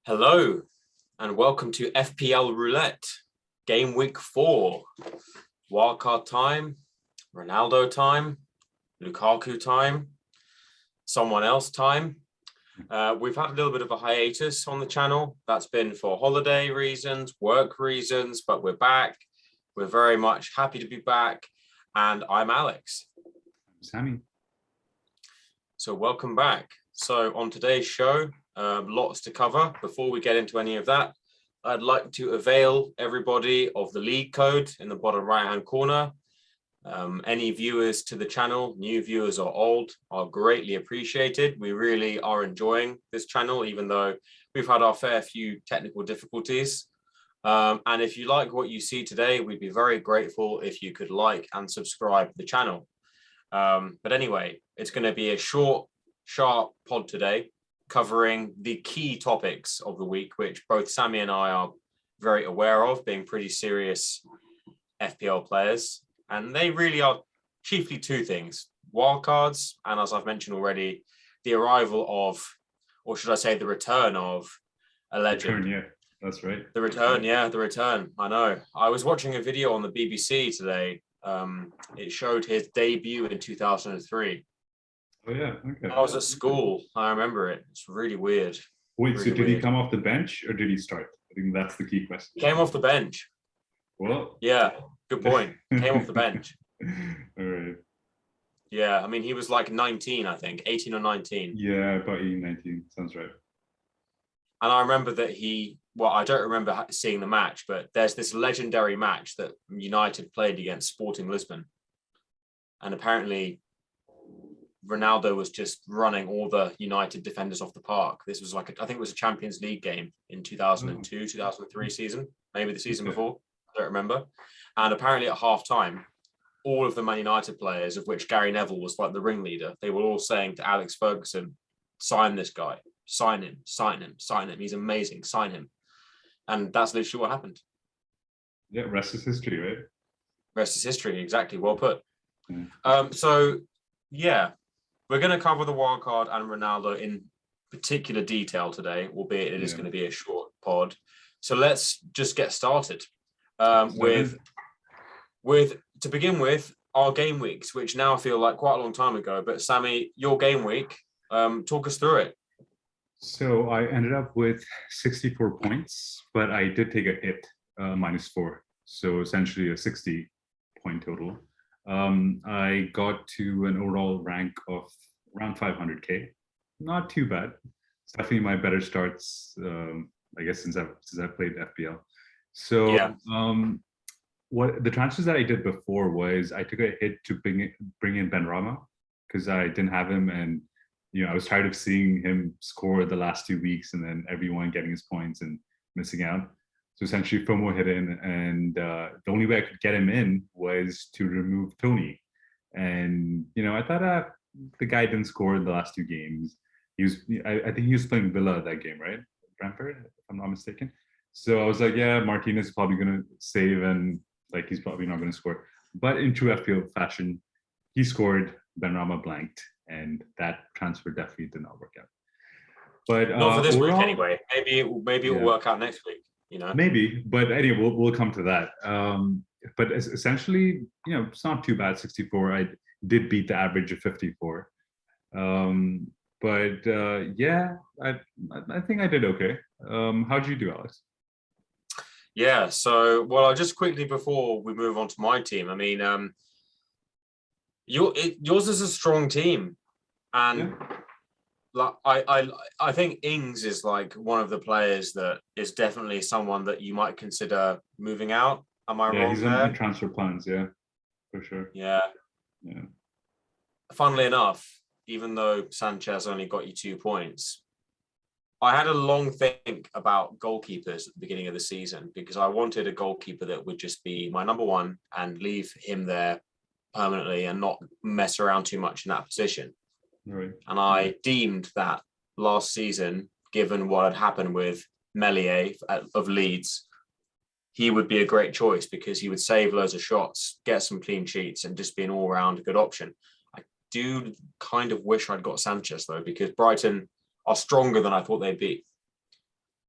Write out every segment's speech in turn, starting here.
Hello and welcome to FPL Roulette Game Week 4. Wildcard time, Ronaldo time, Lukaku time, someone else time. We've had a little bit of a hiatus on the channel. That's been for holiday reasons, work reasons, but we're back. We're very much happy to be back. And I'm Alex. Sammy. So welcome back. So on today's show, lots to cover. Before we get into any of that, I'd like to avail everybody of the league code in the bottom right-hand corner. Any viewers to the channel, new viewers or old, are greatly appreciated. We really are enjoying this channel, even though we've had our fair few technical difficulties. And if you like what you see today, we'd be very grateful if you could like and subscribe to the channel. But anyway, it's going to be a short, sharp pod today, covering the key topics of the week, which both Sammy and I are very aware of, being pretty serious FPL players. And they really are chiefly two things: wildcards, and as I've mentioned already, the arrival of, or should I say the return of, a legend. Return, yeah, that's right. The return, yeah, the return. I know. I was watching a video on the BBC today. It showed his debut in 2003. Oh, yeah, okay. I was at school. I remember it. It's really weird. Wait, really so did he weird. come off the bench or did he start? I think that's the key question. He came off the bench. Well, Yeah, good point. Came off the bench. All right. Yeah, I mean, he was like 19, I think, 18 or 19. Yeah, about 18, 19. Sounds right. And I remember that I don't remember seeing the match, but there's this legendary match that United played against Sporting Lisbon. And apparently Ronaldo was just running all the United defenders off the park. This was like, I think it was a Champions League game in 2002, 2003 season, maybe the season before. I don't remember. And apparently at halftime, all of the Man United players, of which Gary Neville was like the ringleader, they were all saying to Alex Ferguson, sign this guy, sign him, sign him, sign him. He's amazing, sign him. And that's literally what happened. Yeah, rest is history, right? Rest is history, exactly. Well put. Yeah. So, yeah, we're going to cover the wildcard and Ronaldo in particular detail today, albeit it is going to be a short pod. So let's just get started with to begin with, our game weeks, which now feel like quite a long time ago. But Sammy, your game week, talk us through it. So I ended up with 64 points, but I did take a hit, -4. So essentially a 60-point total. I got to an overall rank of around 500k. Not too bad. It's definitely my better starts, I guess, since I've played FPL. So yeah. What the transfers that I did before was I took a hit to bring in Benrahma because I didn't have him, and I was tired of seeing him score the last 2 weeks and then everyone getting his points and missing out. So essentially FOMO hit in, and the only way I could get him in was to remove Tony. And I thought the guy didn't score in the last 2 games. I think he was playing Villa that game, right? Brentford, if I'm not mistaken. So I was like, yeah, Martinez is probably going to save, and he's probably not going to score. But in true FPL fashion, he scored, Benrahma blanked, and that transfer definitely did not work out. But not for this week anyway. Maybe it will work out next week. Maybe, but anyway, we'll come to that. But essentially, it's not too bad. 64. I did beat the average of 54. But yeah, I think I did okay. How'd you do, Alex? Yeah, so, well, just quickly before we move on to my team, I mean, yours is a strong team, and I think Ings is like one of the players that is definitely someone that you might consider moving out. Am I wrong? Yeah, he's in transfer plans, yeah, for sure. Yeah. Funnily enough, even though Sanchez only got you 2 points, I had a long think about goalkeepers at the beginning of the season because I wanted a goalkeeper that would just be my number one and leave him there permanently and not mess around too much in that position. Right. And I deemed that last season, given what had happened with Meslier of Leeds, he would be a great choice because he would save loads of shots, get some clean sheets, and just be an all-round good option. I do kind of wish I'd got Sanchez, though, because Brighton are stronger than I thought they'd be.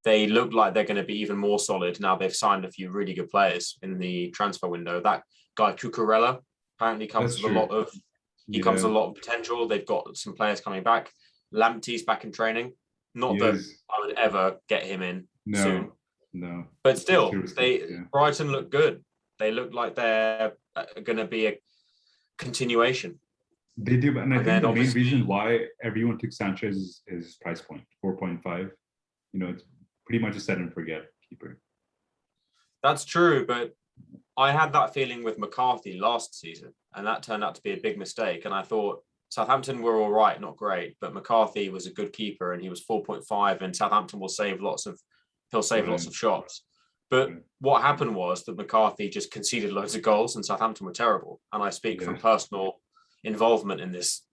they look like they're going to be even more solid now they've signed a few really good players in the transfer window. That guy Cucurella apparently comes That's with a true. lot of Yeah, a lot of potential. They've got some players coming back. Lamptey's back in training. Not he that is. I would ever get him in soon, No, no. but It's too still, risky. Yeah. Brighton look good. They look like they're going to be a continuation. They do, and I And think then the main obviously- reason why everyone took Sanchez is his price point, 4.5. You know, it's pretty much a set and forget keeper. That's true, but I had that feeling with McCarthy last season, and that turned out to be a big mistake. And I thought Southampton were all right, not great, but McCarthy was a good keeper, and he was 4.5, and Southampton will save lots of shots. But what happened was that McCarthy just conceded loads of goals, and Southampton were terrible. And I speak from personal involvement in this.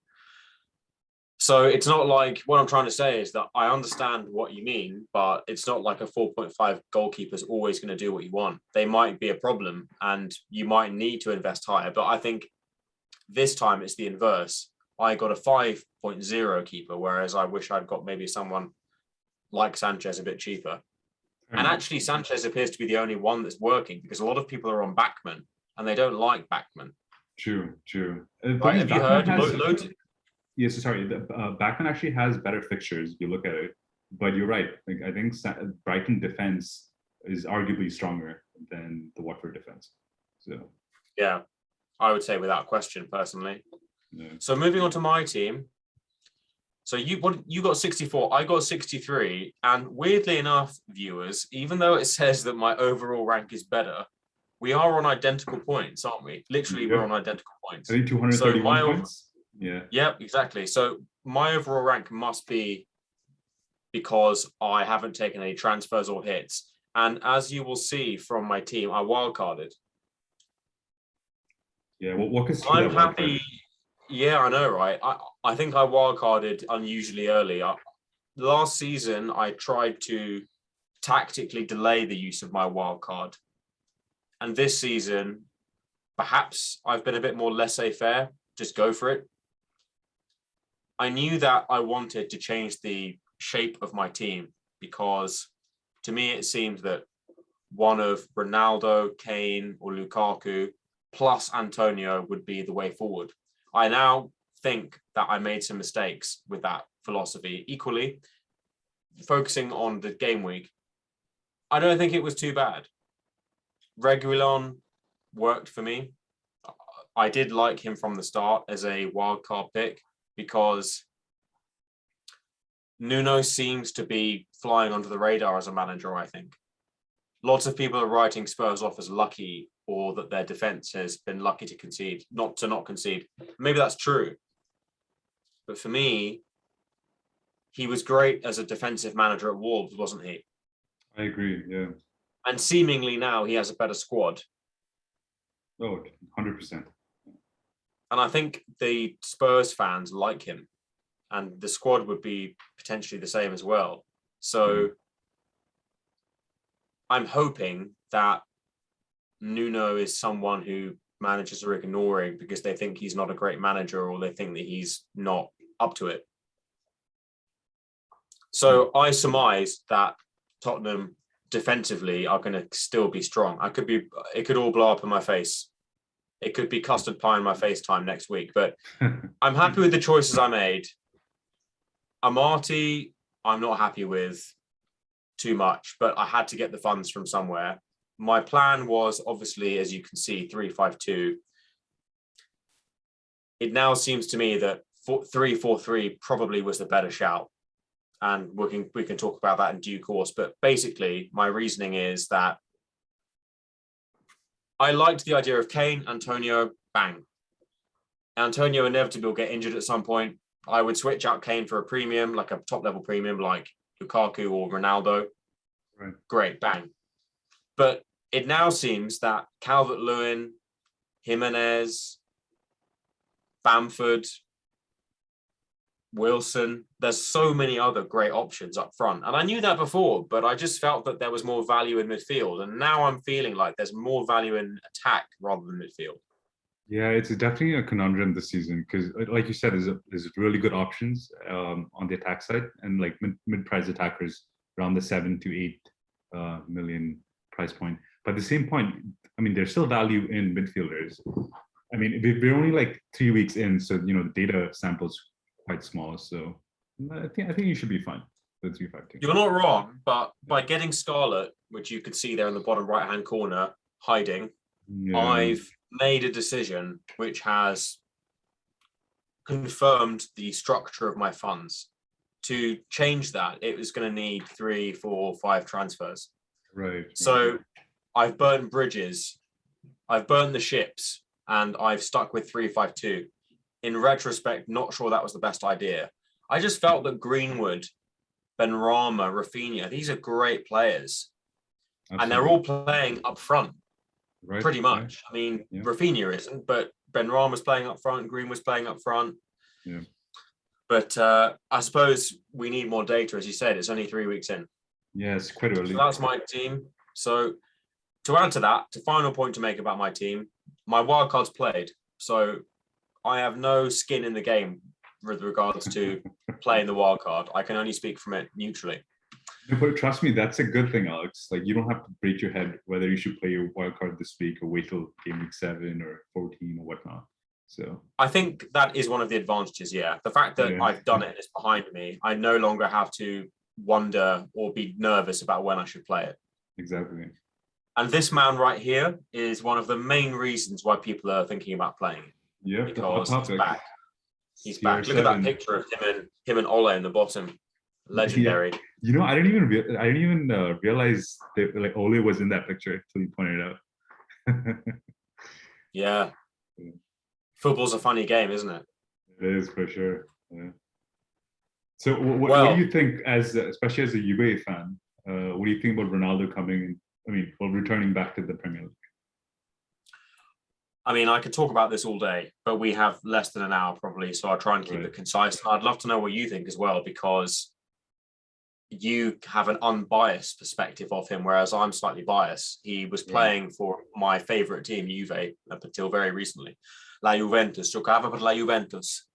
So it's not like, what I'm trying to say is that I understand what you mean, but it's not like a 4.5 goalkeeper is always going to do what you want. They might be a problem and you might need to invest higher. But I think this time it's the inverse. I got a 5.0 keeper, whereas I wish I'd got maybe someone like Sanchez a bit cheaper. And actually, Sanchez appears to be the only one that's working because a lot of people are on Backman and they don't like Backman. True. Right? Have you heard? Yes, sorry. Backman actually has better fixtures if you look at it. But you're right. Like, I think Brighton defense is arguably stronger than the Watford defense. So yeah, I would say without question, personally. Yeah. So moving on to my team. So you got 64, I got 63, and weirdly enough, viewers, even though it says that my overall rank is better, we are on identical points, aren't we? Literally, we're on identical points. I think 231 points. Yeah. Yep, exactly. So my overall rank must be because I haven't taken any transfers or hits. And as you will see from my team, I wildcarded. Yeah, what is I'm happy. Yeah, I know, right? I think I wildcarded unusually early. Last season, I tried to tactically delay the use of my wildcard. And this season, perhaps I've been a bit more laissez-faire. Just go for it. I knew that I wanted to change the shape of my team because to me, it seemed that one of Ronaldo, Kane, or Lukaku plus Antonio would be the way forward. I now think that I made some mistakes with that philosophy. Equally, focusing on the game week, I don't think it was too bad. Reguilon worked for me. I did like him from the start as a wildcard pick because Nuno seems to be flying under the radar as a manager, I think. Lots of people are writing Spurs off as lucky or that their defense has been lucky to concede, not concede. Maybe that's true. But for me, he was great as a defensive manager at Wolves, wasn't he? I agree, yeah. And seemingly now he has a better squad. Oh, 100%. And I think the Spurs fans like him. And the squad would be potentially the same as well. So I'm hoping that Nuno is someone who managers are ignoring because they think he's not a great manager or they think that he's not up to it. So I surmise that Tottenham defensively are going to still be strong. It could all blow up in my face. It could be custard pie in my face time next week, but I'm happy with the choices I made. Amati, I'm not happy with too much, but I had to get the funds from somewhere. My plan was obviously, as you can see, 3-5-2. It now seems to me that 3-4-3 probably was the better shout. And we can talk about that in due course. But basically, my reasoning is that I liked the idea of Kane, Antonio, bang. Antonio inevitably will get injured at some point. I would switch out Kane for a premium, like a top-level premium, like Lukaku or Ronaldo. Right. Great, bang. But it now seems that Calvert-Lewin, Jimenez, Bamford, Wilson, there's so many other great options up front. And I knew that before, but I just felt that there was more value in midfield. And now I'm feeling like there's more value in attack rather than midfield. Yeah, it's definitely a conundrum this season because, like you said, there's really good options on the attack side and like mid-price attackers around the 7 to 8 million price point. But at the same point, I mean, there's still value in midfielders. I mean, we're only like 3 weeks in, so the data sample's quite small. So I think you should be fine with 352. You're not wrong, but by getting Scarlett, which you could see there in the bottom right-hand corner, hiding, I've made a decision which has confirmed the structure of my funds. To change that, it was going to need 3, 4, 5 transfers. Right. So I've burnt bridges, I've burnt the ships, and I've stuck with 352. In retrospect, not sure that was the best idea. I just felt that Greenwood, Benrahma, Rafinha, these are great players. Absolutely. And they're all playing up front, pretty much. Right. I mean, Rafinha isn't, but Benrahma's playing up front, Greenwood's playing up front. Yeah. But I suppose we need more data, as you said. It's only 3 weeks in. Yeah, it's quite early. So that's my team. So to add to that, the final point to make about my team, my wildcard's played. So I have no skin in the game with regards to playing the wildcard. I can only speak from it neutrally. But trust me, that's a good thing, Alex. Like, you don't have to break your head whether you should play your wildcard this week or wait till game week 7 or 14 or whatnot. So I think that is one of the advantages. Yeah, the fact that I've done it and it's behind me, I no longer have to wonder or be nervous about when I should play it. Exactly. And this man right here is one of the main reasons why people are thinking about playing it. Yeah, because he's back. He's back. Look at that picture of him and Ole in the bottom. Legendary. Yeah. I didn't even realize that like Ole was in that picture until you pointed it out. Yeah. Football's a funny game, isn't it? It is, for sure. Yeah. So what do you think, especially as a Juve fan, what do you think about Ronaldo returning back to the Premier League? I mean, I could talk about this all day, but we have less than an hour probably, so I'll try and keep it concise. I'd love to know what you think as well, because you have an unbiased perspective of him, whereas I'm slightly biased. He was playing for my favourite team, Juve, up until very recently. La Juventus, giocava per la Juventus.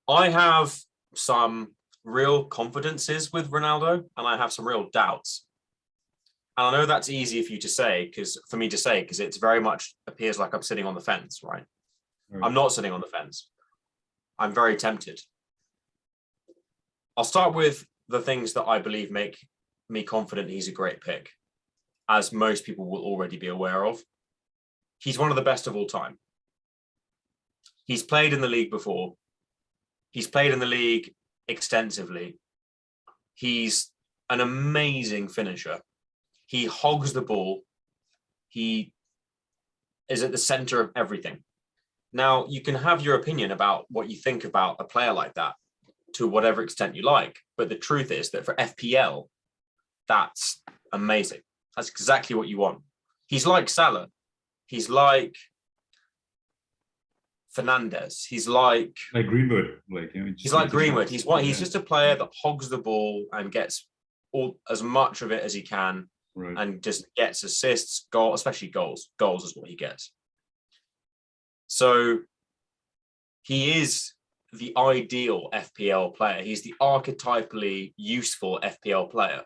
I have some real confidences with Ronaldo, and I have some real doubts. And I know that's easy for me to say, because it's very much appears like I'm sitting on the fence, right? I'm not sitting on the fence. I'm very tempted. I'll start with the things that I believe make me confident he's a great pick, as most people will already be aware of. He's one of the best of all time. He's played in the league before. He's played in the league extensively. He's an amazing finisher. He hogs the ball. He is at the center of everything. Now, you can have your opinion about what you think about a player like that to whatever extent you like. But the truth is that for FPL, that's amazing. That's exactly what you want. He's like Salah. He's like Fernandes. He's like Greenwood. He's like Greenwood. He's just a player that hogs the ball and gets as much of it as he can, and just gets assists, goals, especially goals. Goals is what he gets. So he is the ideal FPL player. He's the archetypally useful FPL player.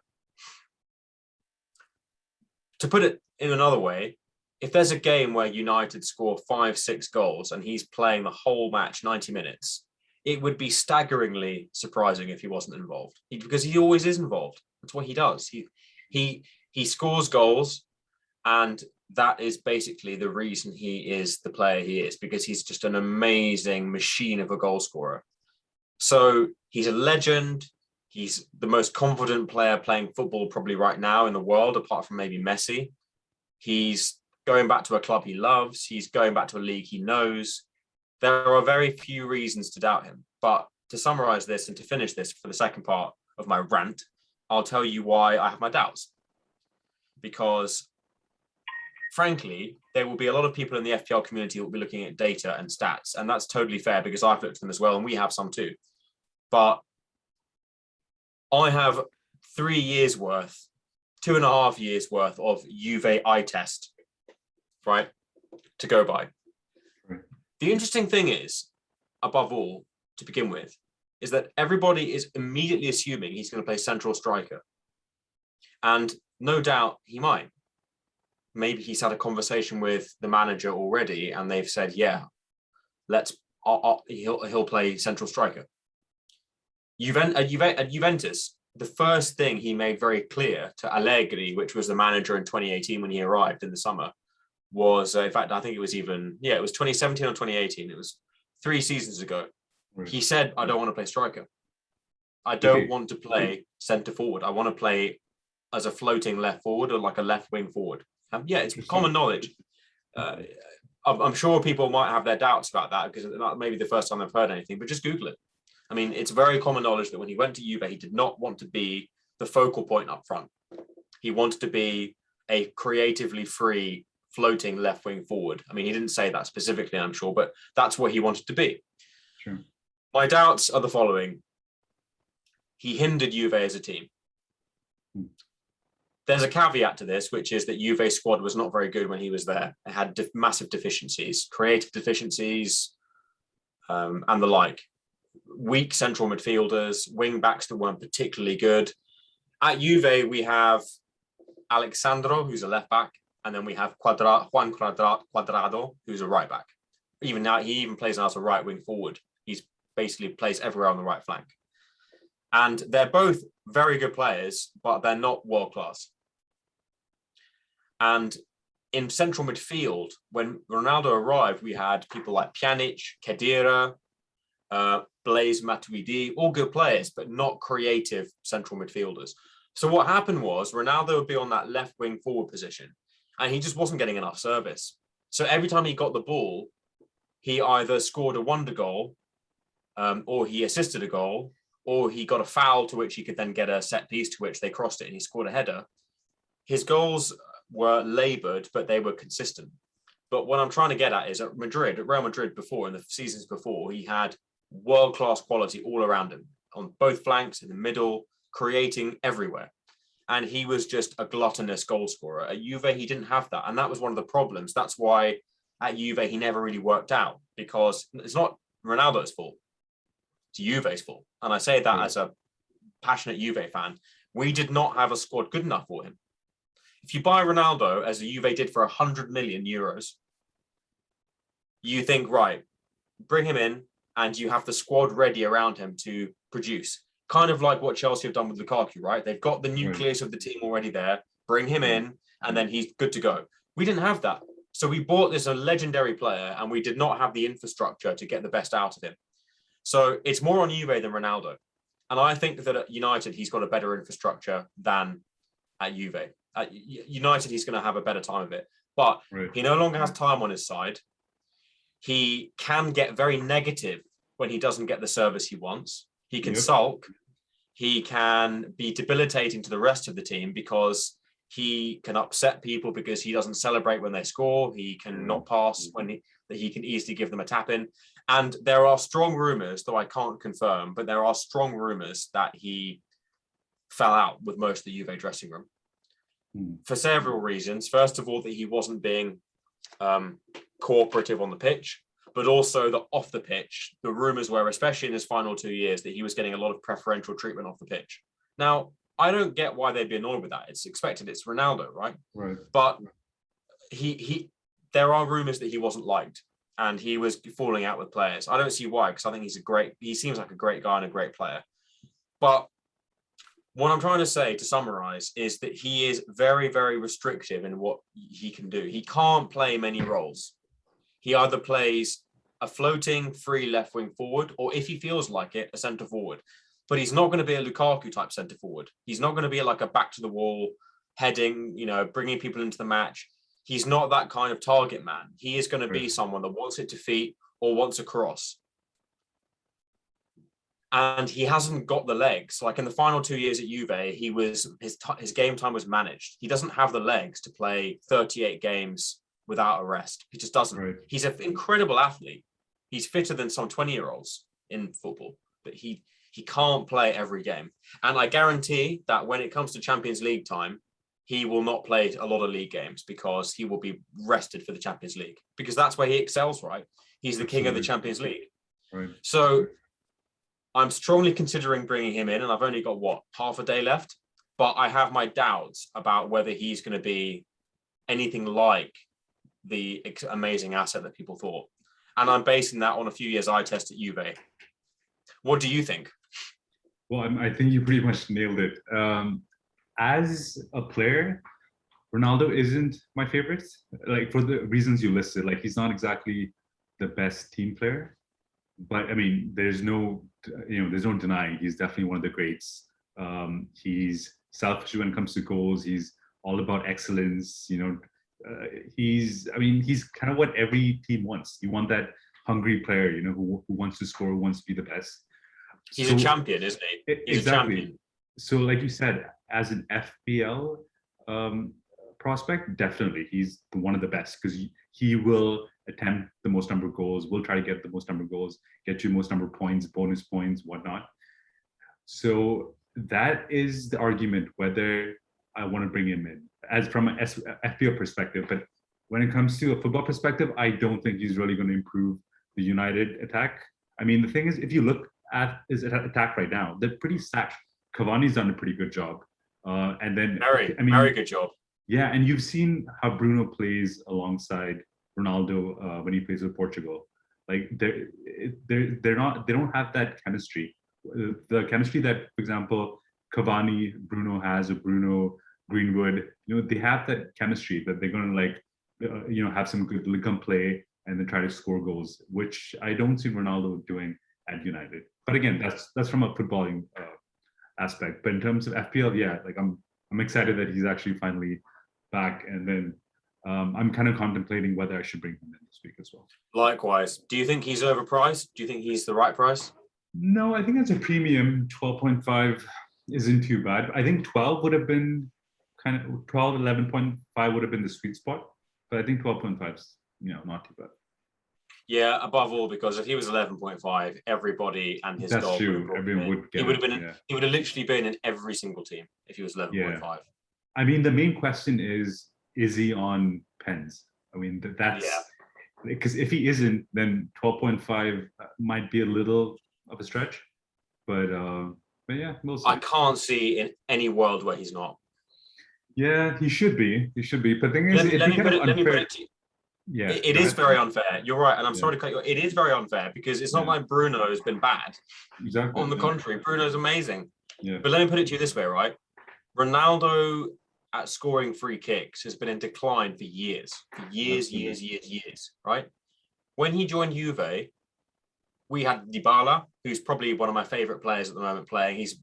To put it in another way, if there's a game where United score 5-6 goals and he's playing the whole match 90 minutes, it would be staggeringly surprising if he wasn't involved, because he always is involved. That's what he does. He scores goals, and that is basically the reason he is the player he is, because he's just an amazing machine of a goal scorer. So he's a legend. He's the most confident player playing football probably right now in the world, apart from maybe Messi. He's going back to a club he loves. He's going back to a league he knows. There are very few reasons to doubt him. But to summarize this and to finish this for the second part of my rant, I'll tell you why I have my doubts. Because, frankly, there will be a lot of people in the FPL community who will be looking at data and stats. And that's totally fair, because I've looked at them as well, and we have some too. But I have 3 years worth, 2.5 years worth of Juve eye test, right, to go by. The interesting thing is, above all, to begin with, is that everybody is immediately assuming he's going to play central striker. And no doubt he might. Maybe he's had a conversation with the manager already and they've said, yeah, he'll play central striker. At Juventus, the first thing he made very clear to Allegri, which was the manager in 2018 when he arrived in the summer, was, in fact, I think it was even, it was 2017 or 2018. It was 3 seasons ago. Right. He said, I don't want to play striker. I don't want to play centre forward. I want to play as a floating left forward or like a left wing forward. It's common knowledge. I'm sure people might have their doubts about that because that may be the first time they've heard anything, but just Google it. I mean, it's very common knowledge that when he went to Juve, he did not want to be the focal point up front. He wanted to be a creatively free floating left wing forward. I mean, he didn't say that specifically, I'm sure, but that's what he wanted to be. Sure. My doubts are the following. He hindered Juve as a team. There's a caveat to this, which is that Juve's squad was not very good when he was there. It had massive deficiencies, creative deficiencies, and the like. Weak central midfielders, wing backs that weren't particularly good. At Juve, we have Alexandro, who's a left back, and then we have Juan Cuadrado, who's a right back. Even now, he even plays as a right wing forward. He's basically plays everywhere on the right flank. And they're both very good players, but they're not world class. And in central midfield, when Ronaldo arrived, we had people like Pjanic, Khedira, Blaise Matuidi, all good players, but not creative central midfielders. So what happened was Ronaldo would be on that left wing forward position, and he just wasn't getting enough service. So every time he got the ball, he either scored a wonder goal, or he assisted a goal, or he got a foul to which he could then get a set piece to which they crossed it and he scored a header. His goals were laboured, but they were consistent. But what I'm trying to get at is at Real Madrid before, in the seasons before, he had world-class quality all around him, on both flanks, in the middle, creating everywhere. And he was just a gluttonous goal scorer. At Juve, he didn't have that. And that was one of the problems. That's why at Juve, he never really worked out, because it's not Ronaldo's fault. It's Juve's fault. And I say that as a passionate Juve fan. We did not have a squad good enough for him. If you buy Ronaldo, as the Juve did for 100 million euros, you think, right, bring him in and you have the squad ready around him to produce. Kind of like what Chelsea have done with Lukaku, right? They've got the nucleus of the team already there. Bring him in and then he's good to go. We didn't have that. So we bought this a legendary player and we did not have the infrastructure to get the best out of him. So it's more on Juve than Ronaldo. And I think that at United, he's got a better infrastructure than at Juve. At United, he's going to have a better time of it. But he no longer has time on his side. He can get very negative when he doesn't get the service he wants. He can sulk. He can be debilitating to the rest of the team because he can upset people because he doesn't celebrate when they score. He can not pass when he can easily give them a tap in. And there are strong rumors, though I can't confirm, but there are strong rumors that he fell out with most of the Juve dressing room for several reasons. First of all, that he wasn't being cooperative on the pitch, but also that off the pitch, the rumors were, especially in his final 2 years, that he was getting a lot of preferential treatment off the pitch. Now, I don't get why they'd be annoyed with that. It's expected. It's Ronaldo, right? But there are rumors that he wasn't liked and he was falling out with players. I don't see why, because I think he seems like a great guy and a great player. But what I'm trying to say, to summarize, is that he is very, very restrictive in what he can do. He can't play many roles. He either plays a floating free left wing forward, or if he feels like it, a centre forward. But he's not going to be a Lukaku type centre forward. He's not going to be like a back to the wall, heading, bringing people into the match. He's not that kind of target man. He is going to be someone that wants it to feet or wants a cross. And he hasn't got the legs. Like in the final 2 years at Juve, his game time was managed. He doesn't have the legs to play 38 games without a rest. He just doesn't. He's an incredible athlete. He's fitter than some 20-year-olds in football, but he can't play every game. And I guarantee that when it comes to Champions League time, he will not play a lot of league games because he will be rested for the Champions League, because that's where he excels, right? He's the king of the Champions League. So I'm strongly considering bringing him in, and I've only got half a day left. But I have my doubts about whether he's going to be anything like the amazing asset that people thought. And I'm basing that on a few years eye test at Juve. What do you think? Well, I think you pretty much nailed it. As a player, Ronaldo isn't my favorite, like for the reasons you listed. Like he's not exactly the best team player, but I mean, there's no denying he's definitely one of the greats. He's selfish when it comes to goals. He's all about excellence. He's kind of what every team wants. You want that hungry player, who wants to score, who wants to be the best. He's a champion, isn't he? He's exactly. a champion. So, like you said, as an FPL prospect, definitely he's one of the best because he will attempt the most number of goals, will try to get the most number of goals, get you most number of points, bonus points, whatnot. So that is the argument whether I want to bring him in as from an FPL perspective. But when it comes to a football perspective, I don't think he's really going to improve the United attack. I mean, the thing is, if you look at his attack right now, they're pretty stacked. Cavani's done a pretty good job. And then very good job. Yeah, and you've seen how Bruno plays alongside Ronaldo when he plays with Portugal. Like they don't have that chemistry. The chemistry that, for example, Cavani, Bruno has, or Bruno, Greenwood, they have that chemistry that they're going to have some good link-up play and then try to score goals, which I don't see Ronaldo doing at United. But again, that's from a footballing aspect. But in terms of FPL, yeah, like I'm excited that he's actually finally back, and then I'm kind of contemplating whether I should bring him in this week as well. Likewise. Do you think he's overpriced? Do you think he's the right price? No, I think it's a premium. 12.5 isn't too bad. I think 12 would have been 11.5 would have been the sweet spot. But I think 12.5 is, not too bad. Yeah, above all, because if he was 11.5, everybody and his dog everyone would get he would have literally been in every single team if he was 11.5. Yeah. I mean, the main question is he on pens? I mean, that's because if he isn't, then 12.5 might be a little of a stretch. But yeah, we'll see. I can't see in any world where he's not. Yeah, he should be. But the thing is, let me put it to you. Yeah, it is very unfair. You're right, and I'm sorry to cut you off. It is very unfair because it's not like Bruno has been bad. Exactly. On the contrary, Bruno's amazing. Yeah. But let me put it to you this way, right? Ronaldo at scoring free kicks has been in decline for years, right? When he joined Juve, we had Dybala, who's probably one of my favorite players at the moment playing. He's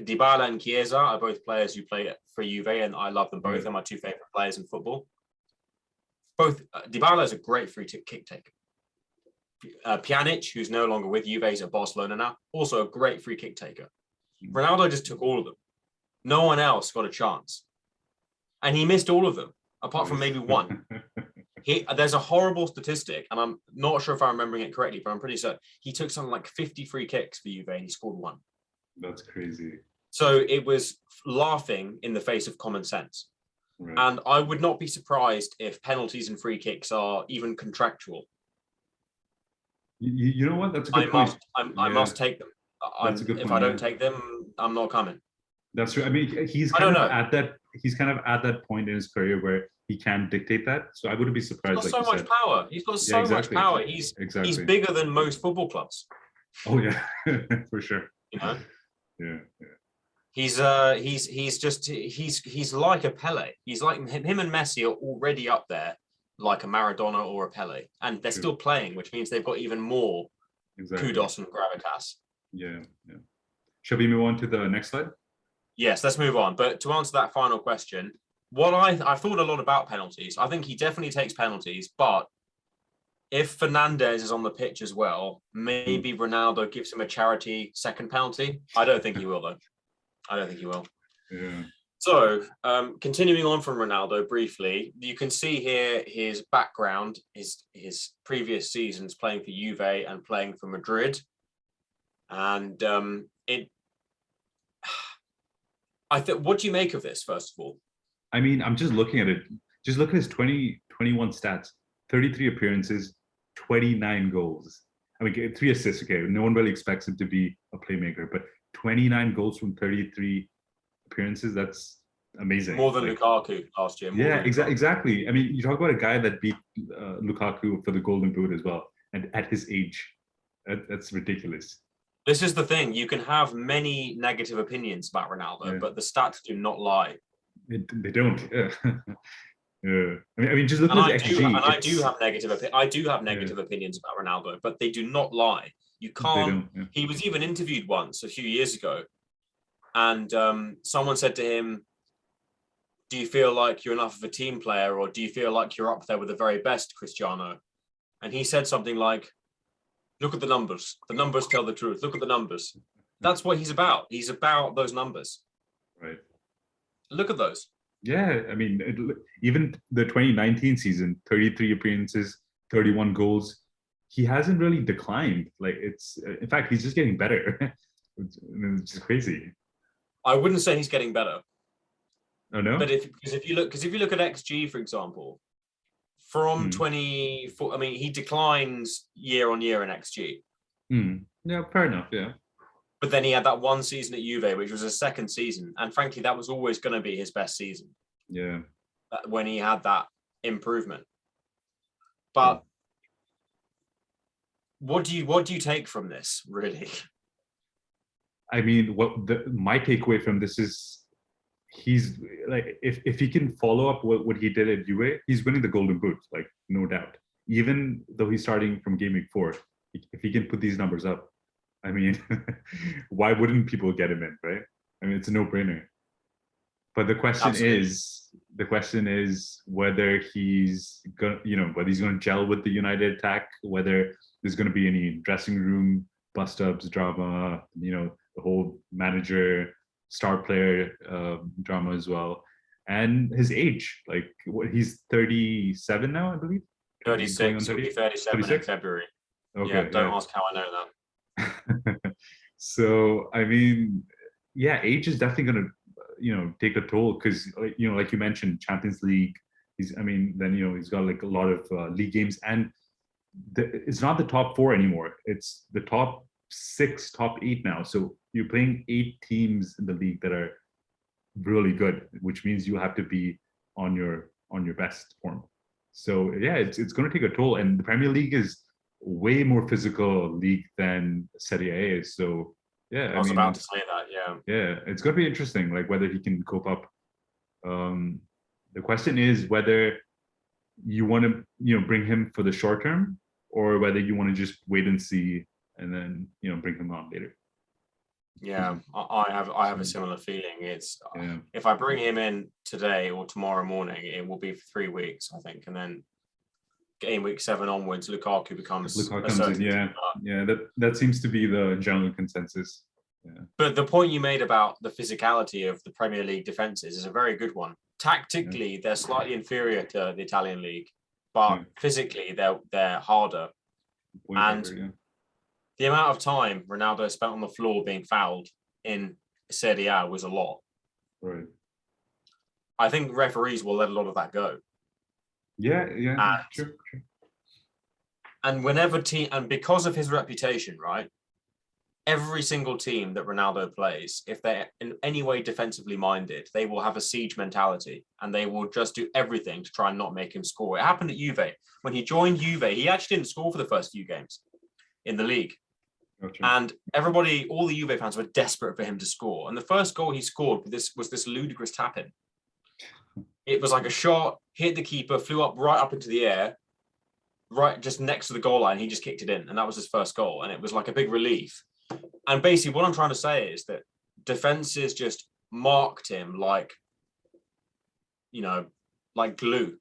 Dybala and Chiesa are both players who play for Juve, and I love them both. They're my two favorite players in football. Both Dybala is a great free kick taker. Pjanic, who's no longer with Juve, he's at Barcelona now, also a great free kick taker. Ronaldo just took all of them. No one else got a chance. And he missed all of them, apart from maybe one. There's a horrible statistic, and I'm not sure if I'm remembering it correctly, but I'm pretty certain he took something like 50 free kicks for Juve and he scored one. That's crazy. So it was laughing in the face of common sense. Right. And I would not be surprised if penalties and free kicks are even contractual. You know what? That's a good point. I must take them. If I don't take them, I'm not coming. That's true. I mean, he's kind of at that point in his career where he can dictate that. So I wouldn't be surprised. He's got so much power. He's got so much power. He's bigger than most football clubs. Oh yeah, for sure. Yeah. He's like a Pele. He's like him and Messi are already up there, like a Maradona or a Pele, and they're still playing, which means they've got even more kudos and gravitas. Yeah. Shall we move on to the next slide? Yes, let's move on. But to answer that final question, I've thought a lot about penalties. I think he definitely takes penalties, but if Fernandes is on the pitch as well, maybe Ronaldo gives him a charity second penalty. I don't think he will, though. I don't think he will. Yeah. So, continuing on from Ronaldo briefly, you can see here his background, his previous seasons playing for Juve and playing for Madrid. And what do you make of this, first of all? I mean, I'm just looking at it. Just look at his 2021 stats, 33 appearances, 29 goals. I mean, 3 assists. Okay, no one really expects him to be a playmaker, but 29 goals from 33 appearances. That's amazing. More than Lukaku last year. Yeah, exactly. I mean, you talk about a guy that beat Lukaku for the Golden Boot as well, and at his age, that's ridiculous. This is the thing. You can have many negative opinions about Ronaldo, but the stats do not lie. They don't. Yeah. Yeah. I mean, just look at his XG. I do have negative opinions about Ronaldo, but they do not lie. You can't. He was even interviewed once a few years ago, and someone said to him, "Do you feel like you're enough of a team player, or do you feel like you're up there with the very best, Cristiano?" And he said something like, "Look at the numbers. The numbers tell the truth. Look at the numbers." That's what he's about. He's about those numbers. Right. Look at those. Yeah, I mean, even the 2019 season, 33 appearances, 31 goals. He hasn't really declined. Like, it's, in fact, he's just getting better. It's just crazy. I wouldn't say he's getting better. Oh no. But if you look at XG, for example, from 24, I mean, he declines year on year in XG. Yeah, fair enough. Yeah. But then he had that one season at Juve, which was his second season, and frankly, that was always going to be his best season. Yeah. When he had that improvement. But what do you take from this, really? I mean, my takeaway from this is he's like, if he can follow up what he did at Juve, he's winning the Golden Boot, like, no doubt. Even though he's starting from game week 4, if he can put these numbers up, I mean, why wouldn't people get him in, right? I mean, it's a no-brainer. But the question is whether he's going, whether he's going to gel with the United attack, whether there's going to be any dressing room bust-ups, drama, the whole manager, star player drama as well, and his age. Like, he's 37 now, I believe. 36. He'll be 37 in February. Okay, yeah, don't ask how I know that. So, I mean, yeah, age is definitely going to, take a toll because, like you mentioned, Champions League. He's got like a lot of league games, and it's not the top 4 anymore. It's the top 6, top 8 now. So you're playing 8 teams in the league that are really good, which means you have to be on your best form. So yeah, it's going to take a toll, and the Premier League is way more physical league than Serie A is. So yeah, I was about to say that. Yeah, it's going to be interesting, like whether he can cope up. The question is whether you want to bring him for the short term, or whether you want to just wait and see and then bring him on later. Yeah, I have a similar feeling. It's if I bring him in today or tomorrow morning, it will be for 3 weeks, I think, and then game week 7 onwards, Lukaku becomes that seems to be the general consensus. Yeah. But the point you made about the physicality of the Premier League defenses is a very good one. Tactically, they're slightly inferior to the Italian league, but physically they're harder. The amount of time Ronaldo spent on the floor being fouled in Serie A was a lot. Right. I think referees will let a lot of that go. Yeah, true. And because of his reputation, right? Every single team that Ronaldo plays, if they're in any way defensively minded, they will have a siege mentality and they will just do everything to try and not make him score. It happened at Juve. When he joined Juve, he actually didn't score for the first few games in the league. Okay. And all the Juve fans were desperate for him to score. And the first goal he scored was this ludicrous tap-in. It was like a shot, hit the keeper, flew up right up into the air, right just next to the goal line. He just kicked it in. And that was his first goal. And it was like a big relief. And basically what I'm trying to say is that defenses just marked him like glue.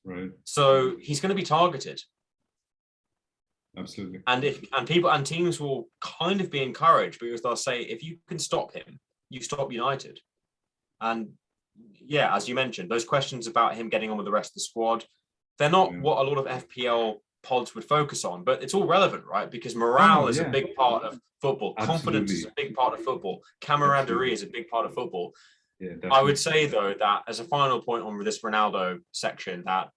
Right. So he's going to be targeted. Absolutely. And teams will kind of be encouraged because they'll say, if you can stop him, you stop United. And yeah, as you mentioned, those questions about him getting on with the rest of the squad, they're not what a lot of FPL pods would focus on, but it's all relevant, right? Because morale is a big part of football. Confidence is a big part of football. Camaraderie is a big part of football. Yeah, I would say, though, that as a final point on this Ronaldo section, that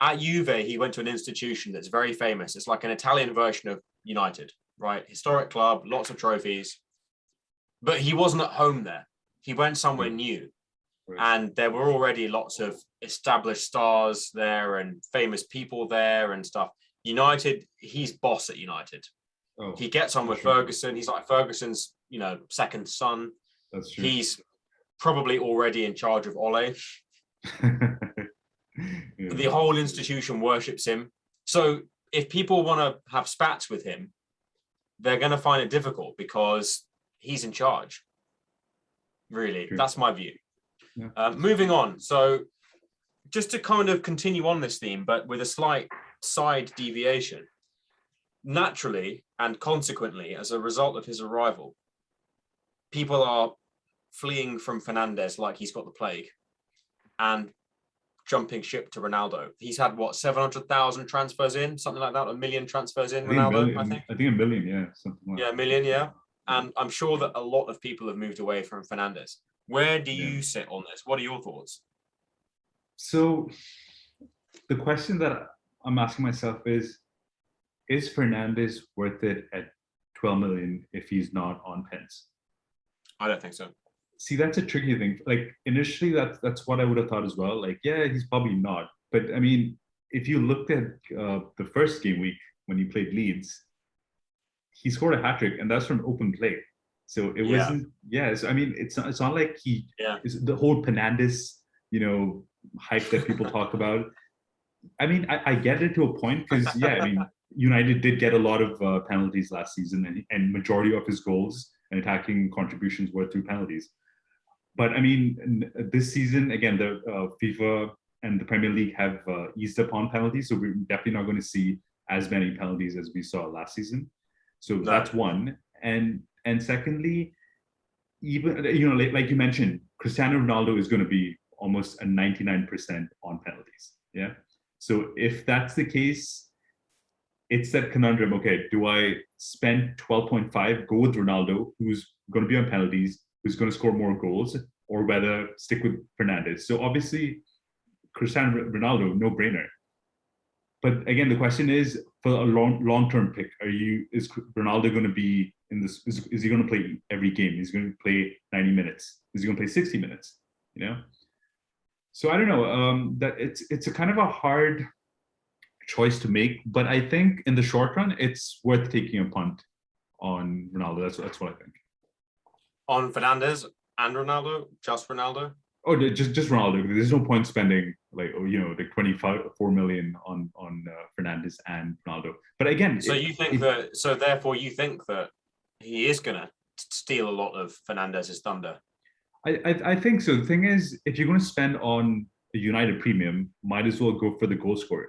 at Juve, he went to an institution that's very famous. It's like an Italian version of United, right? Historic club, lots of trophies, but he wasn't at home there. He went somewhere new. And there were already lots of established stars there and famous people there and stuff. United, he's boss at United. Oh, he gets on with Ferguson. He's like Ferguson's, second son. That's true. He's probably already in charge of Ole. The whole institution worships him. So if people want to have spats with him, they're going to find it difficult because he's in charge. Really, that's my view. Yeah. Moving on. So just to kind of continue on this theme, but with a slight side deviation, naturally and consequently, as a result of his arrival, people are fleeing from Fernandes like he's got the plague and jumping ship to Ronaldo. He's had, 700,000 transfers in, something like that, 1 million transfers in, Ronaldo, I think. I think 1 million, yeah. Something like that. 1 million, yeah. And I'm sure that a lot of people have moved away from Fernandes. Where do you sit on this? What are your thoughts? So the question that I'm asking myself is Fernandes worth it at 12 million if he's not on pens? I don't think so. See, that's a tricky thing. Like initially, that's what I would have thought as well. Like, yeah, he's probably not. But I mean, if you looked at the first game week when he played Leeds, he scored a hat-trick, and that's from open play. So it wasn't. So I mean, it's not like he is the whole Fernandes, hype that people talk about. I mean, I get it to a point because I mean, United did get a lot of penalties last season, and majority of his goals and attacking contributions were through penalties. But I mean, this season, again, the FIFA and the Premier League have eased upon penalties, so we're definitely not going to see as many penalties as we saw last season. So that's one. And secondly, even, like you mentioned, Cristiano Ronaldo is going to be almost a 99% on penalties. Yeah. So if that's the case, it's that conundrum. Okay, do I spend 12.5, go with Ronaldo, who's going to be on penalties, who's going to score more goals, or whether stick with Fernandes? So obviously, Cristiano Ronaldo, no brainer. But again, the question is, for a long-term pick, is Ronaldo going to be in this? Is he going to play every game? Is he going to play 90 minutes? Is he going to play 60 minutes? So I don't know. That it's a kind of a hard choice to make, but I think in the short run, it's worth taking a punt on Ronaldo. That's what I think. On Fernandes and Ronaldo, just Ronaldo. Oh, just Ronaldo. There's no point spending like 4 million on Fernandes and Ronaldo. But again, so therefore you think that he is gonna steal a lot of Fernandes's thunder. I think so. The thing is, if you're going to spend on a United premium, might as well go for the goal scorer,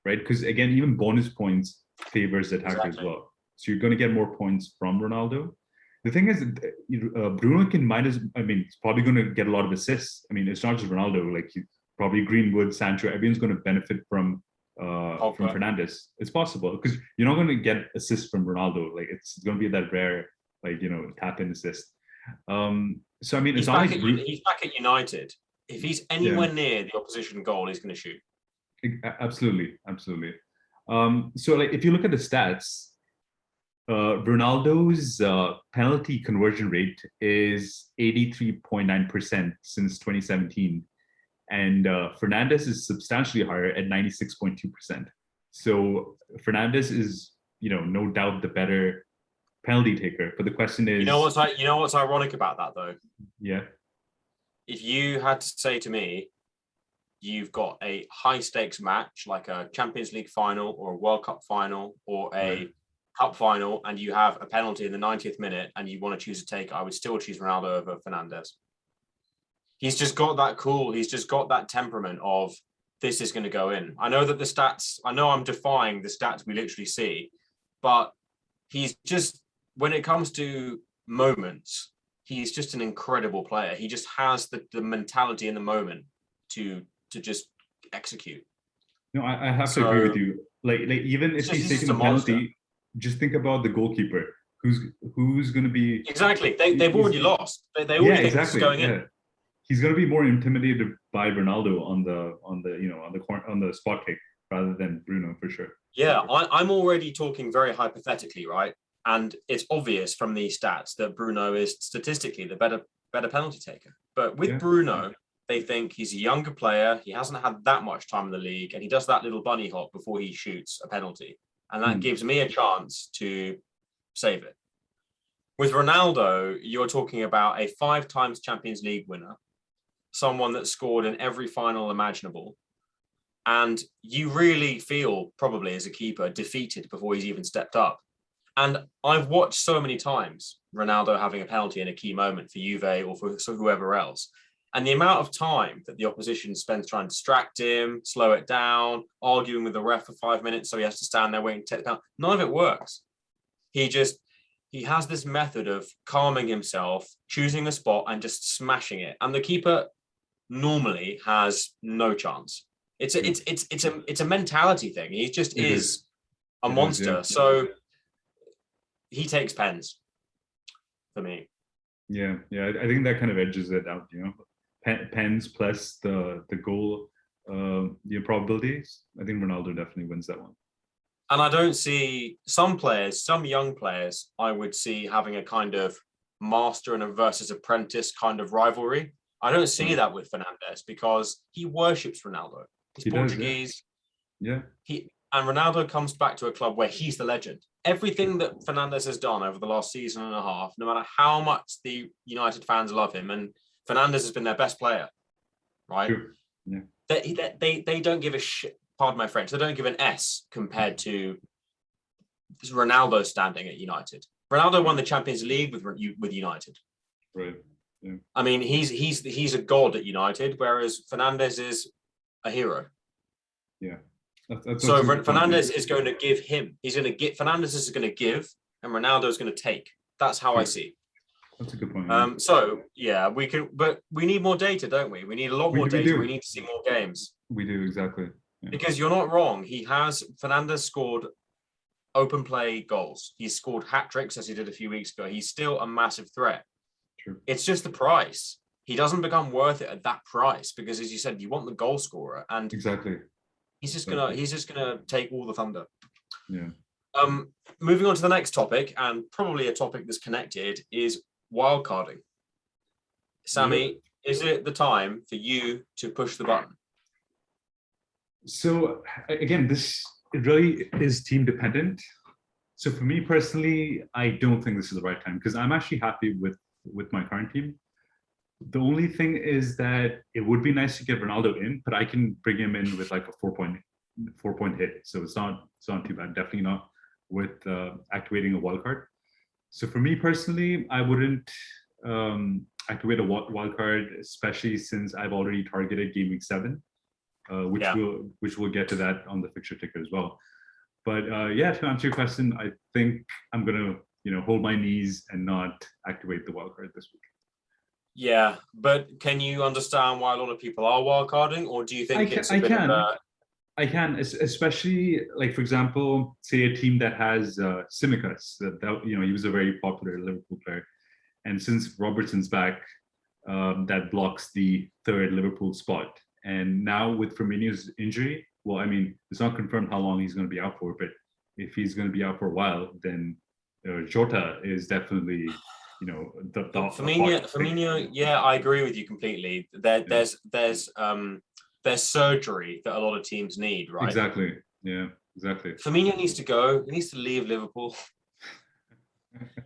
right? Because again, even bonus points favors the attacker as well. So you're going to get more points from Ronaldo. The thing is, Bruno he's probably going to get a lot of assists. I mean, it's not just Ronaldo. Like probably Greenwood, Sancho, everyone's going to benefit from Fernandes. It's possible because you're not going to get assists from Ronaldo. Like it's going to be that rare, tap in assist. So I mean, he's back at United. If he's anywhere near the opposition goal, he's going to shoot. Absolutely. So if you look at the stats, Ronaldo's penalty conversion rate is 83.9% since 2017, and Fernandes is substantially higher at 96.2%. So Fernandes is, no doubt the better penalty taker. But the question is, what's ironic about that though? Yeah. If you had to say to me, you've got a high stakes match like a Champions League final or a World Cup final or a cup final, and you have a penalty in the 90th minute and you want to choose a taker, I would still choose Ronaldo over Fernandes. He's just got that he's just got that temperament of this is going to go in. I know that the stats, I know I'm defying the stats we literally see, but he's just, when it comes to moments, he's just an incredible player. He just has the mentality in the moment to just execute. No, I have to agree with you. Like even if he's taking a penalty, just think about the goalkeeper. Who's going to be exactly? They've already lost. They already think it's going in. He's going to be more intimidated by Ronaldo on the spot kick rather than Bruno for sure. Yeah, I'm already talking very hypothetically, right? And it's obvious from these stats that Bruno is statistically the better penalty taker. But with Yeah. Bruno, they think he's a younger player. He hasn't had that much time in the league, and he does that little bunny hop before he shoots a penalty, and that gives me a chance to save it. With Ronaldo, you're talking about a 5 times Champions League winner, someone that scored in every final imaginable. And you really feel probably as a keeper defeated before he's even stepped up. And I've watched so many times Ronaldo having a penalty in a key moment for Juve or for whoever else. And the amount of time that the opposition spends trying to distract him, slow it down, arguing with the ref for 5 minutes so he has to stand there waiting to take the penalty, none of it works. He has this method of calming himself, choosing a spot and just smashing it. And the keeper normally has no chance. It's a mentality thing. He just is a monster. So he takes pens for me. Yeah, I think that kind of edges it out. Pens plus the goal, probabilities. I think Ronaldo definitely wins that one. And I don't see some young players, I would see having a kind of master and a versus apprentice kind of rivalry. I don't see that with Fernandes because he worships Ronaldo. He's Portuguese. Yeah. And Ronaldo comes back to a club where he's the legend. Everything that Fernandes has done over the last season and a half, no matter how much the United fans love him, and Fernandes has been their best player, right? Sure. Yeah. They don't give a shit. Pardon my French. They don't give an S compared to Ronaldo standing at United. Ronaldo won the Champions League with United. Right. Yeah. I mean, he's a god at United, whereas Fernandes is a hero. Yeah. So Fernandes is going to give him. Fernandes is going to give, and Ronaldo is going to take. That's how I see. That's a good point. So yeah, we can, but we need more data, don't we? We need a lot more data. We need to see more games. We do, exactly. Yeah. Because you're not wrong. Fernandes scored open play goals. He's scored hat tricks as he did a few weeks ago. He's still a massive threat. True. It's just the price. He doesn't become worth it at that price because, as you said, you want the goal scorer, and exactly. He's just gonna take all the thunder. Yeah. Moving on to the next topic, and probably a topic that's connected, is wildcarding. Sammy, is it the time for you to push the button? So again, it really is team dependent. So for me personally, I don't think this is the right time because I'm actually happy with my current team. The only thing is that it would be nice to get Ronaldo in, but I can bring him in with like a 4-point hit. So it's not too bad. Definitely not with activating a wildcard. So for me personally, I wouldn't activate a wildcard, especially since I've already targeted game week 7, which we'll get to that on the fixture ticker as well. But to answer your question, I think I'm gonna hold my knees and not activate the wildcard this week. Yeah, but can you understand why a lot of people are wildcarding, or do you think I can, especially like, for example, say a team that has Tsimikas, that he was a very popular Liverpool player, and since Robertson's back, that blocks the 3rd Liverpool spot. And now with Firmino's injury, well, I mean, it's not confirmed how long he's going to be out for, but if he's going to be out for a while, then Jota is definitely Firmino, yeah, I agree with you completely. There's surgery that a lot of teams need, right? Exactly. Yeah, exactly. Firmino needs to go. He needs to leave Liverpool.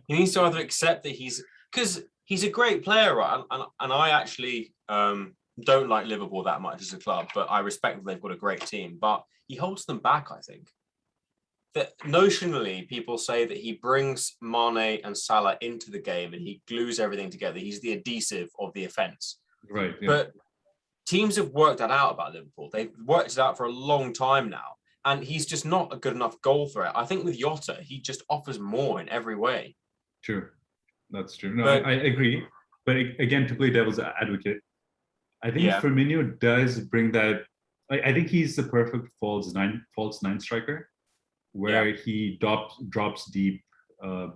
He needs to either accept that because he's a great player, right? And I actually don't like Liverpool that much as a club, but I respect that they've got a great team. But he holds them back, I think. That notionally, people say that he brings Mane and Salah into the game and he glues everything together. He's the adhesive of the offense. Right. Yeah. But teams have worked that out about Liverpool. They've worked it out for a long time now. And he's just not a good enough goal threat. I think with Jota, he just offers more in every way. True. That's true. No, I agree. But again, to play devil's advocate, I think Firmino does bring that. I think he's the perfect false nine striker, where he drops deep,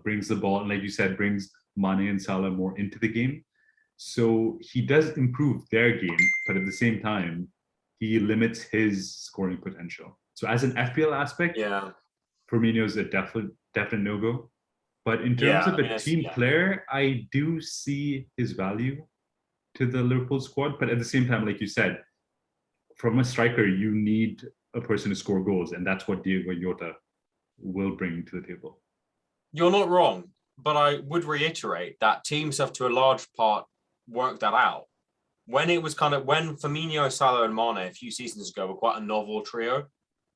brings the ball, and like you said, brings Mane and Salah more into the game. So he does improve their game, but at the same time, he limits his scoring potential. So as an FPL aspect, Yeah. Firmino is a definite no-go. But in terms Yeah. of I mean, a team player, I do see his value to the Liverpool squad. But at the same time, like you said, from a striker, you need a person to score goals, and that's what Diego Jota will bring to the table. You're not wrong, but I would reiterate that teams have to a large part worked that out. When it was when Firmino, Salah, and Mane a few seasons ago were quite a novel trio,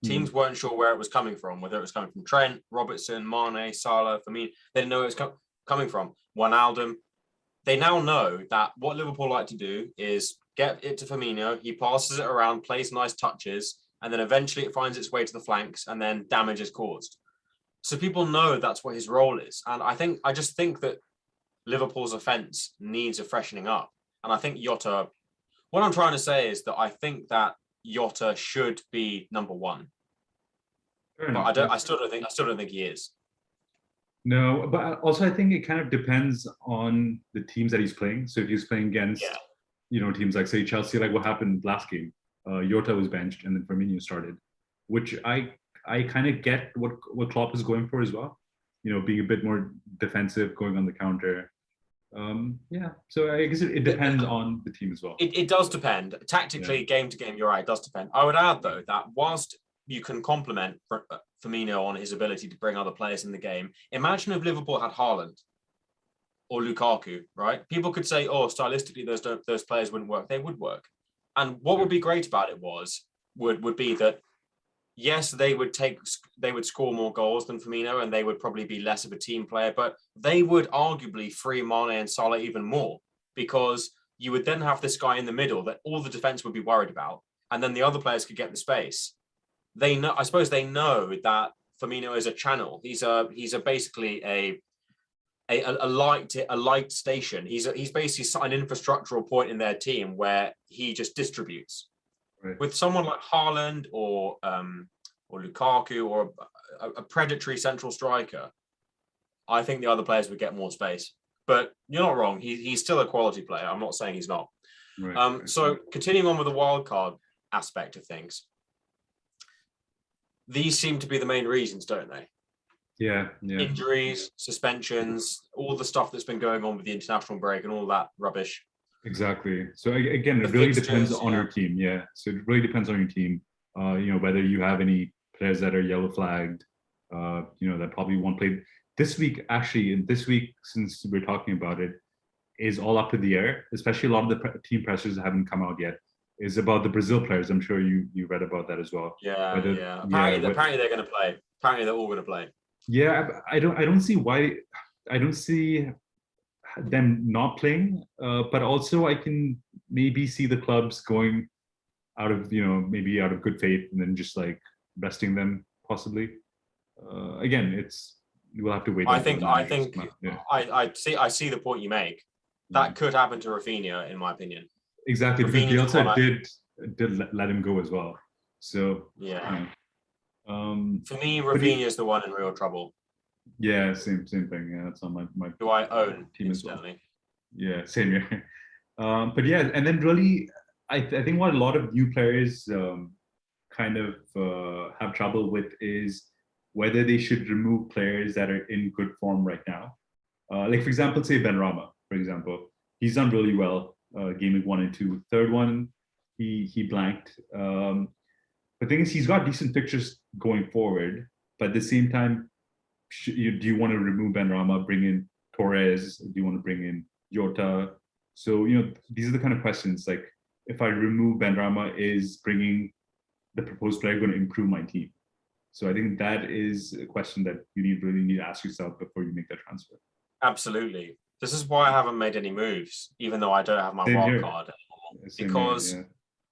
teams weren't sure where it was coming from, whether it was coming from Trent, Robertson, Mane, Salah, Firmino. They didn't know it was coming from. Wijnaldum. They now know that what Liverpool like to do is get it to Firmino, he passes it around, plays nice touches, and then eventually it finds its way to the flanks, and then damage is caused. So people know that's what his role is. And I just think that Liverpool's offense needs a freshening up. And I think Jota, what I'm trying to say is that I think that Jota should be number one. But I still don't think he is. No, but also I think it kind of depends on the teams that he's playing. So if he's playing against, teams like say Chelsea, like what happened last game, Jota was benched and then Firmino started, which I kind of get what Klopp is going for as well. Being a bit more defensive, going on the counter. So I guess it depends on the team as well. It does depend. Tactically, game to game, you're right, it does depend. I would add, though, that whilst you can compliment Firmino on his ability to bring other players in the game, imagine if Liverpool had Haaland or Lukaku, right? People could say, oh, stylistically, those players wouldn't work. They would work. And what would be great about it would be that, yes, they would score more goals than Firmino, and they would probably be less of a team player, but they would arguably free Mane and Salah even more, because you would then have this guy in the middle that all the defense would be worried about, and then the other players could get the space. I suppose they know that Firmino is a channel. He's basically a light station. He's basically an infrastructural point in their team where he just distributes. Right. With someone like Haaland or Lukaku or a predatory central striker, I think the other players would get more space. But you're not wrong. He's still a quality player. I'm not saying he's not. Right. So continuing on with the wildcard aspect of things, these seem to be the main reasons, don't they? Yeah. Injuries, suspensions, all the stuff that's been going on with the international break and all that rubbish. Exactly. So again, it really depends on your team. Yeah. So it really depends on your team. Whether you have any players that are yellow flagged, that probably won't play this week. Actually, in this week, since we're talking about it, is all up to the air. Especially a lot of the team pressures haven't come out yet. Is about the Brazil players. I'm sure you read about that as well. Yeah. Apparently they're going to play. Apparently they're all going to play. Yeah, I don't see why. I don't see them not playing, but also I can maybe see the clubs going out of maybe out of good faith and then just like resting them possibly. Again, we'll have to wait. I see the point you make. That could happen to Rafinha, in my opinion. Exactly, because Bielsa did let him go as well. So yeah. For me, Rafinha is the one in real trouble. Yeah, same thing. Yeah, that's on my do I own team as well. Yeah, same here. But yeah, and then really, I think what a lot of new players kind of have trouble with is whether they should remove players that are in good form right now. Like for example, say Benrahma, for example, he's done really well. Game week 1 and 2. Third one, he blanked. The thing is, he's got decent fixtures going forward, but at the same time, do you want to remove Benrahma, bring in Torres? Do you want to bring in Jota? So, these are the kind of questions, like, if I remove Benrahma, is bringing the proposed player going to improve my team? So I think that is a question that you really need to ask yourself before you make that transfer. Absolutely. This is why I haven't made any moves, even though I don't have my wild card anymore. Because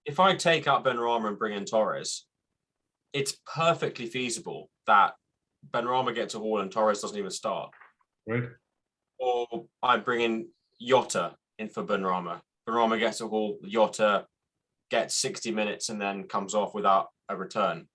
if I take out Benrahma and bring in Torres, it's perfectly feasible that Benrahma gets a haul and Torres doesn't even start. Right. Or I bring in Jota in for Benrahma. Benrahma gets a haul, Jota gets 60 minutes and then comes off without a return.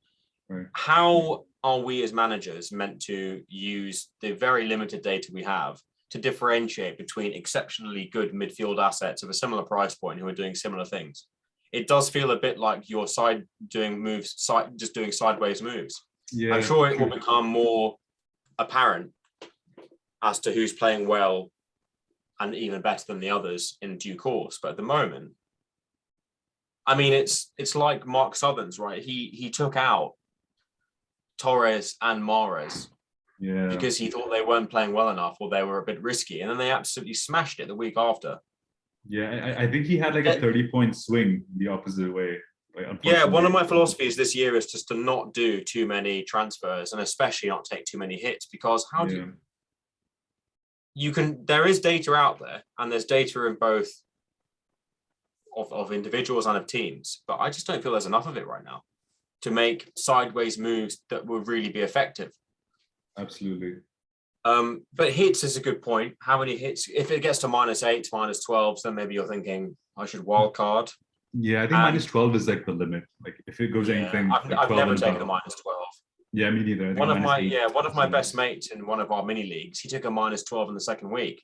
Right. How are we as managers meant to use the very limited data we have to differentiate between exceptionally good midfield assets of a similar price point who are doing similar things? it does feel a bit like you're just doing sideways moves. Yeah, I'm sure it will become more apparent as to who's playing well and even better than the others in due course. But at the moment, I mean, it's like Mark Southerns, right? He took out Torres and Mahrez because he thought they weren't playing well enough or they were a bit risky, and then they absolutely smashed it the week after. Yeah, I think he had like a 30-point swing the opposite way. Yeah, one of my philosophies this year is just to not do too many transfers and especially not take too many hits, because how do you can, there is data out there and there's data in both of individuals and of teams, but I just don't feel there's enough of it right now to make sideways moves that will really be effective. Absolutely. But hits is a good point. How many hits? If it gets to -8, -12s, then maybe you're thinking I should wild card. Yeah, I think -12 is like the limit. Like if it goes anything, I've never taken a -12. Yeah, me neither. I think one of my best mates in one of our mini leagues, he took a -12 in the second week.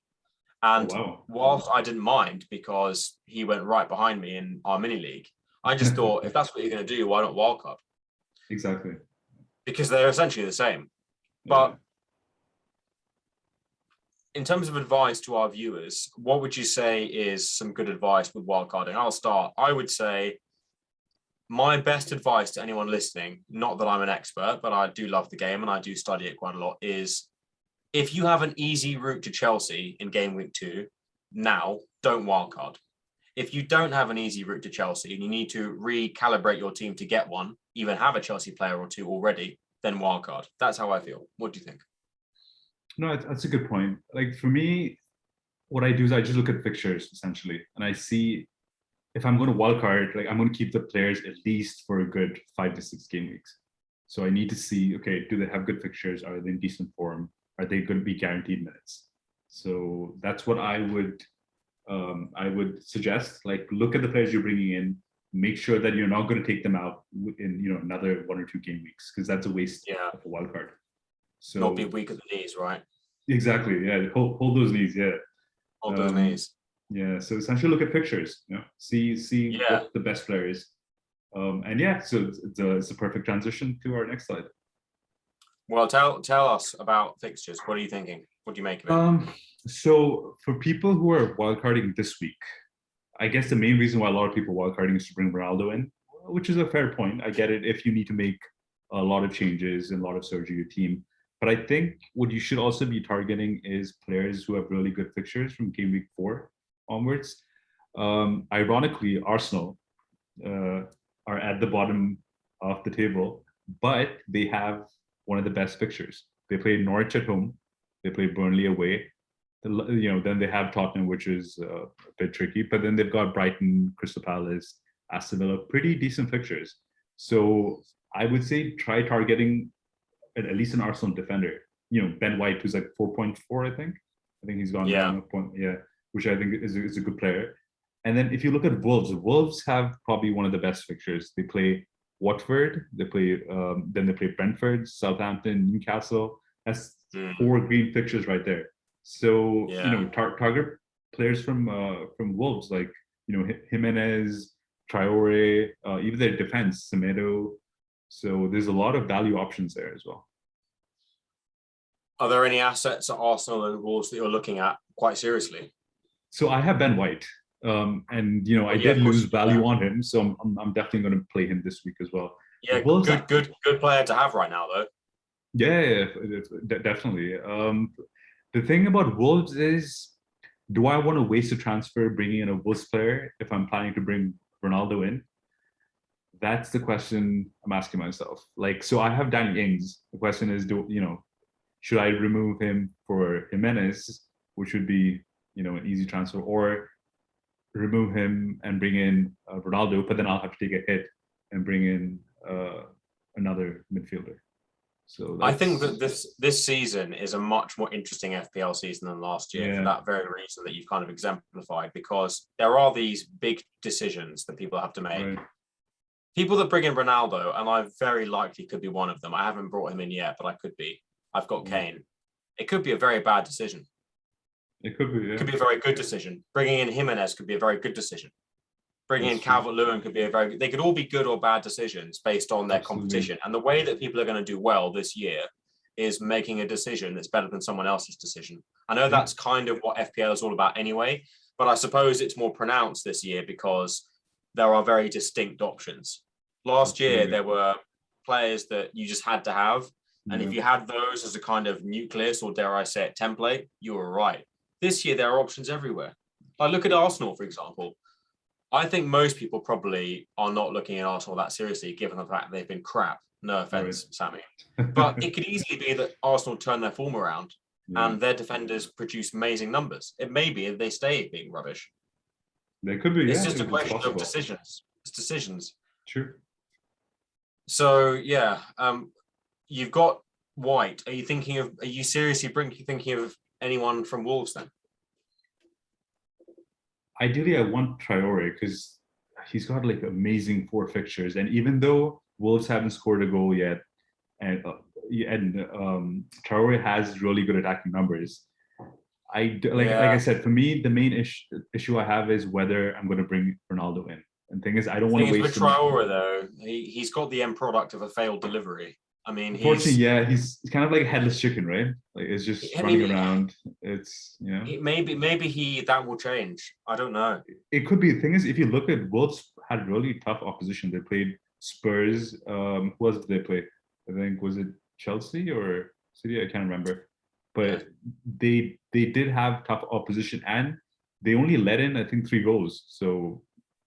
And whilst I didn't mind because he went right behind me in our mini league, I just thought, if that's what you're going to do, why not wildcard? Exactly. Because they're essentially the same. But in terms of advice to our viewers, what would you say is some good advice with wildcarding? I'll start. I would say my best advice to anyone listening, not that I'm an expert, but I do love the game and I do study it quite a lot, is if you have an easy route to Chelsea in game week 2, now don't wildcard. If you don't have an easy route to Chelsea and you need to recalibrate your team to get one, even have a Chelsea player or two already, then wildcard. That's how I feel. What do you think? No, that's a good point. Like for me, what I do is I just look at fixtures essentially, and I see if I'm going to wildcard, like I'm going to keep the players at least for a good 5 to 6 game weeks. So I need to see, okay, do they have good fixtures? Are they in decent form? Are they going to be guaranteed minutes? So that's what I would suggest. Like look at the players you're bringing in, make sure that you're not going to take them out in another 1 or 2 game weeks, because that's a waste of a wild card. So not be weak at the knees, right? Exactly. Yeah. Hold those knees. Yeah. Hold those knees. Yeah. So essentially look at pictures, see what the best player is. And yeah, so it's a perfect transition to our next slide. Well, tell us about fixtures. What are you thinking? What do you make of it? So for people who are wildcarding this week, I guess the main reason why a lot of people wildcarding is to bring Ronaldo in, which is a fair point. I get it if you need to make a lot of changes and a lot of surgery to your team. But I think what you should also be targeting is players who have really good fixtures from game week 4 onwards. Ironically, Arsenal are at the bottom of the table, but they have one of the best fixtures. They play Norwich at home. They play Burnley away. Then they have Tottenham, which is a bit tricky. But then they've got Brighton, Crystal Palace, Aston Villa, pretty decent fixtures. So I would say try targeting at least an Arsenal defender. Ben White, who's like 4.4, I think. I think he's gone down a point. Yeah, which I think is a good player. And then if you look at Wolves have probably one of the best fixtures. They play Watford, then they play Brentford, Southampton, Newcastle. That's 4 green fixtures right there. So target players from Wolves like Jimenez, Traore, even their defense, Semedo. So there's a lot of value options there as well. Are there any assets at Arsenal and Wolves that you're looking at quite seriously? So I have Ben White, and I did lose value on him, so I'm definitely going to play him this week as well. Yeah, good player to have right now though. Yeah, definitely. The thing about Wolves is, do I want to waste a transfer bringing in a Wolves player if I'm planning to bring Ronaldo in? That's the question I'm asking myself. So I have Danny Ings. The question is, should I remove him for Jimenez, which would be, an easy transfer, or remove him and bring in Ronaldo, but then I'll have to take a hit and bring in another midfielder. So I think that this season is a much more interesting FPL season than last year for that very reason that you've kind of exemplified, because there are these big decisions that people have to make. Right. People that bring in Ronaldo, and I very likely could be one of them. I haven't brought him in yet, but I could be. I've got Kane. It could be a very bad decision. It could be. Yeah. It could be a very good decision. Bringing in Jimenez could be a very good decision. Bringing in Calvert-Lewin could be a very good. They could all be good or bad decisions based on their competition. And the way that people are going to do well this year is making a decision that's better than someone else's decision. I know that's kind of what FPL is all about anyway, but I suppose it's more pronounced this year because there are very distinct options. Last year, there were players that you just had to have. And if you had those as a kind of nucleus, or dare I say it, template, you were right. This year, there are options everywhere. Like, look at Arsenal, for example. I think most people probably are not looking at Arsenal that seriously, given the fact they've been crap. No offense, Sammy. But it could easily be that Arsenal turn their form around and their defenders produce amazing numbers. It may be if they stay being rubbish. They could be. It's just a question of decisions. It's decisions. True. So you've got White. Are you seriously thinking of anyone from Wolves then? Ideally, I want Traore because he's got like amazing 4 fixtures, and even though Wolves haven't scored a goal yet, and Traore has really good attacking numbers. Like I said, for me, the main issue I have is whether I'm going to bring Ronaldo in. And the thing is, I don't want to waste. With Traore though, he's got the end product of a failed delivery. I mean, unfortunately, he's kind of like a headless chicken, right? Like it's just running around. It's maybe that will change. I don't know. It could be. The thing is, if you look at Wolves had really tough opposition. They played Spurs. Who else did they play? I think was it Chelsea or City? I can't remember. But they did have tough opposition, and they only let in, I think, 3 goals. So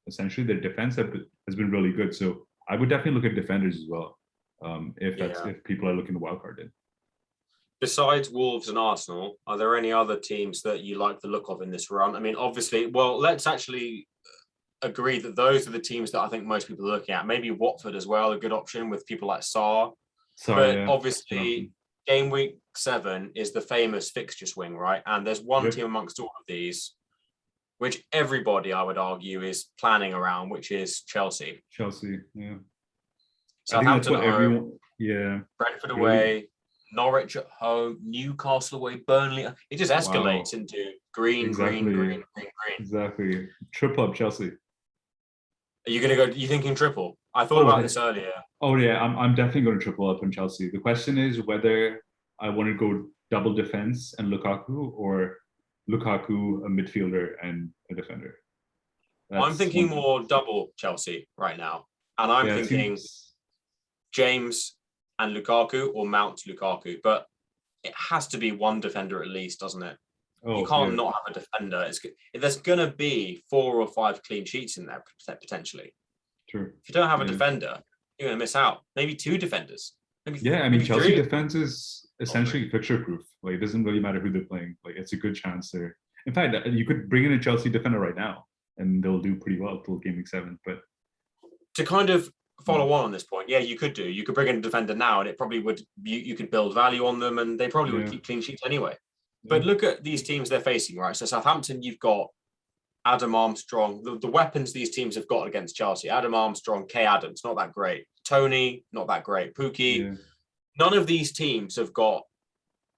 essentially, their defense has been really good. So I would definitely look at defenders as well. If people are looking to wildcard in. Besides Wolves and Arsenal, are there any other teams that you like the look of in this run? I mean, obviously, let's actually agree that those are the teams that I think most people are looking at. Maybe Watford as well, a good option with people like Sarr. Obviously, game week 7 is the famous fixture swing, right? And there's one team amongst all of these, which everybody, I would argue, is planning around, which is Chelsea. Chelsea, yeah. Southampton at home, Brentford away, Norwich at home, Newcastle away, Burnley. It just escalates into green. Exactly. Triple up Chelsea. Are you going to go? You thinking triple? I thought about this earlier. Oh yeah, I'm definitely going to triple up on Chelsea. The question is whether I want to go double defense and Lukaku, or Lukaku, a midfielder and a defender. I'm thinking more double Chelsea right now, and I'm thinking James and Lukaku or Mount Lukaku, but it has to be one defender at least, doesn't it? You can't not have a defender. There's going to be 4 or 5 clean sheets in there potentially. True. If you don't have a defender, you're going to miss out. Maybe 2 defenders. Maybe Chelsea 3. Defense is essentially picture proof. Like it doesn't really matter who they're playing. Like it's a good chance there. In fact, you could bring in a Chelsea defender right now, and they'll do pretty well till game week 7. But to kind of follow on this point, you could do. You could bring in a defender now, and it probably would. You could build value on them, and they probably would keep clean sheets anyway. But look at these teams they're facing, right? So Southampton, you've got Adam Armstrong. The weapons these teams have got against Chelsea: Adam Armstrong, Kay Adams, not that great. Tony, not that great. Pukki. None of these teams have got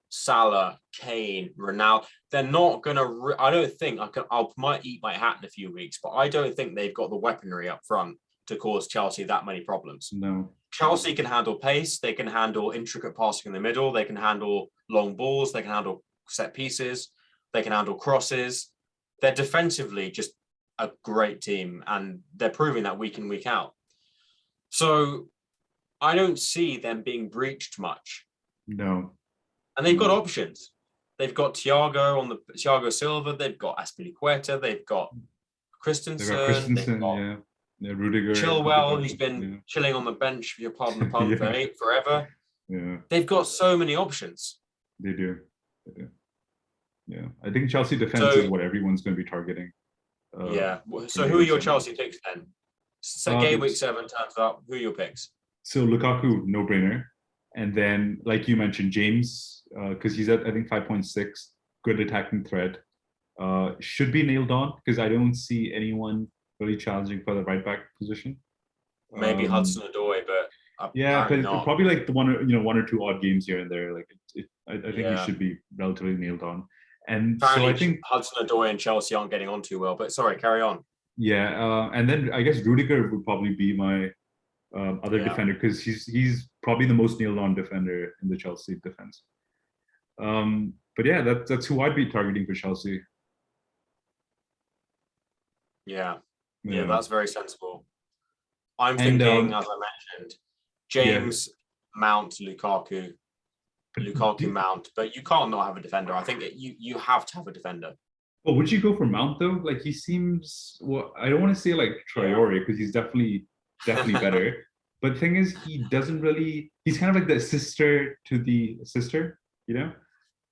Salah, Kane, Ronaldo. They're not going to. I don't think I might eat my hat in a few weeks, but I don't think they've got the weaponry up front to cause Chelsea that many problems. No. Chelsea can handle pace. They can handle intricate passing in the middle. They can handle long balls. They can handle set pieces. They can handle crosses. They're defensively just a great team, and they're proving that week in, week out. So I don't see them being breached much. No. And they've got options. They've got Thiago Silva. They've got Aspilicueta. They've got Christensen. They've got Rudiger. Chilwell, who's been chilling on the bench, if you're pardon the pun, forever. Yeah. They've got so many options. They do. Yeah. I think Chelsea defense is what everyone's going to be targeting. So who are your Chelsea picks then? So game week 7 turns up. Who are your picks? So Lukaku, no-brainer. And then, like you mentioned, James, because he's at, I think, 5.6, good attacking threat. Should be nailed on because I don't see anyone really challenging for the right back position. Maybe Hudson-Odoi, but probably like the one or 2 odd games here and there. Like I think he should be relatively nailed on. And apparently, so I think Hudson-Odoi and Chelsea aren't getting on too well. But sorry, carry on. And then I guess Rudiger would probably be my other defender, because he's probably the most nailed on defender in the Chelsea defense. But yeah, that's who I'd be targeting for Chelsea. Yeah, that's very sensible. I'm thinking, as I mentioned, James, Mount, Lukaku, Mount, but you can't not have a defender. I think you have to have a defender. Well, would you go for Mount though? Like, he seems, well, I don't want to say like Traore, because he's definitely better. But the thing is, he doesn't really. He's kind of like the sister to the sister, you know.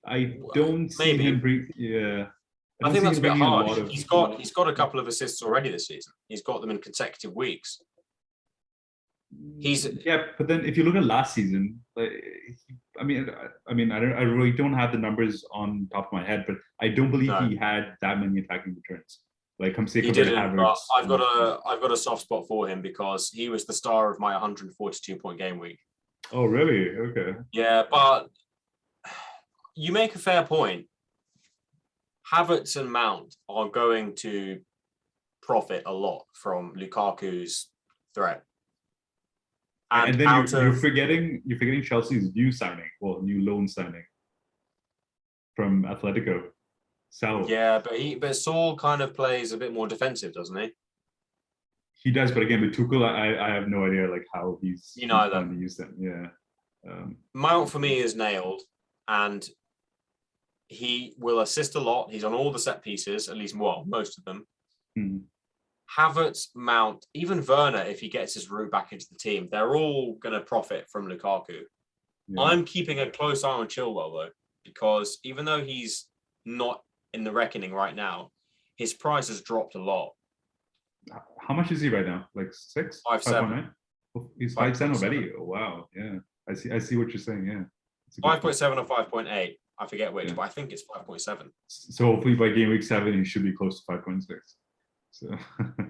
I don't see him bring. Yeah. I think that's a bit harsh. He's got a couple of assists already this season. He's got them in consecutive weeks. But then if you look at last season, like, I really don't have the numbers on top of my head, but I don't believe he had that many attacking returns. Like, he didn't, but I've got a soft spot for him because he was the star of my 142-point game week. Oh, really? Okay. Yeah, but you make a fair point. Havertz and Mount are going to profit a lot from Lukaku's threat. And then you're forgetting Chelsea's new loan signing from Atletico, Saul. Yeah, but Saul kind of plays a bit more defensive, doesn't he? He does, but again, with Tuchel, I have no idea like how he's going to use them. Yeah. Mount for me is nailed, and he will assist a lot. He's on all the set pieces, at least most of them. Havertz, Mount, even Werner, if he gets his route back into the team, they're all going to profit from Lukaku. Yeah. I'm keeping a close eye on Chilwell, though, because even though he's not in the reckoning right now, his price has dropped a lot. How much is he right now? Like 6? 5.7. He's 5.7 already? Oh, wow. Yeah. I see what you're saying. Yeah. 5.7 or 5.8. I forget which, but I think it's 5.7. So hopefully by game week 7, he should be close to 5.6. So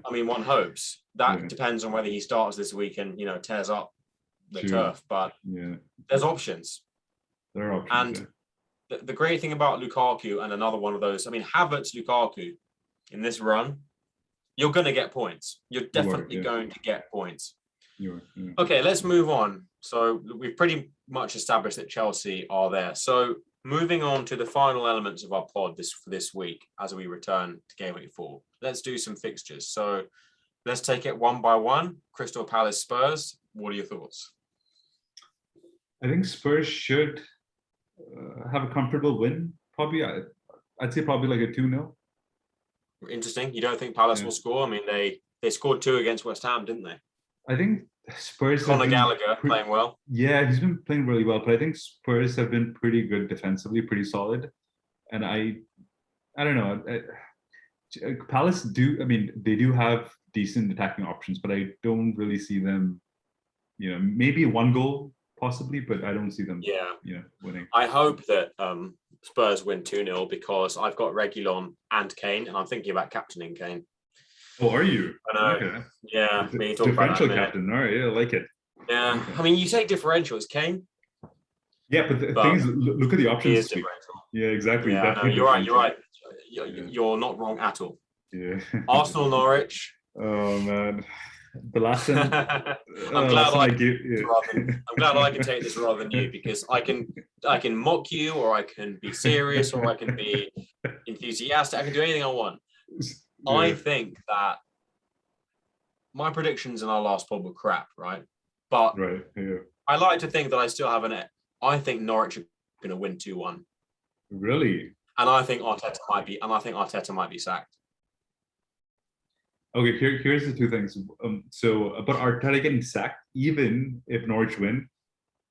I mean, one hopes. That depends on whether he starts this week and tears up the turf. But there's options. There are options. And the great thing about Lukaku and another one of those, I mean, Havertz, Lukaku in this run, you're going to get points. You're definitely going to get points. Okay, let's move on. So we've pretty much established that Chelsea are there. So moving on to the final elements of our pod for this week as we return to Game Week 4. Let's do some fixtures. So let's take it one by one. Crystal Palace, Spurs. What are your thoughts? I think Spurs should have a comfortable win. Probably, I'd say probably like a 2-0. Interesting. You don't think Palace will score? I mean, they scored 2 against West Ham, didn't they? I think Spurs. Conor Gallagher playing well. Yeah, he's been playing really well, but I think Spurs have been pretty good defensively, pretty solid. And I don't know. Palace they do have decent attacking options, but I don't really see them. Maybe 1 goal possibly, but I don't see them. Winning. I hope that Spurs win 2-0 because I've got Reguilon and Kane, and I'm thinking about captaining Kane. Oh, are you? I know. Okay. Yeah. Differential captain. All right. Yeah, I like it. Yeah. Okay. I mean, you say differential. It's Kane. Yeah, but the thing is, look at the options. He is differential. Yeah, exactly. Yeah, no, you're right. You're not wrong at all. Yeah. Arsenal, Norwich. Oh, man. The last one. I'm glad I can take this rather than you, because I can mock you, or I can be serious, or I can be enthusiastic. I can do anything I want. Yeah. I think that my predictions in our last pod were crap, right? But I like to think that I still have I think Norwich are going to win 2-1. Really? And I think Arteta might be sacked. Okay, here's the 2 things. So about Arteta getting sacked, even if Norwich win,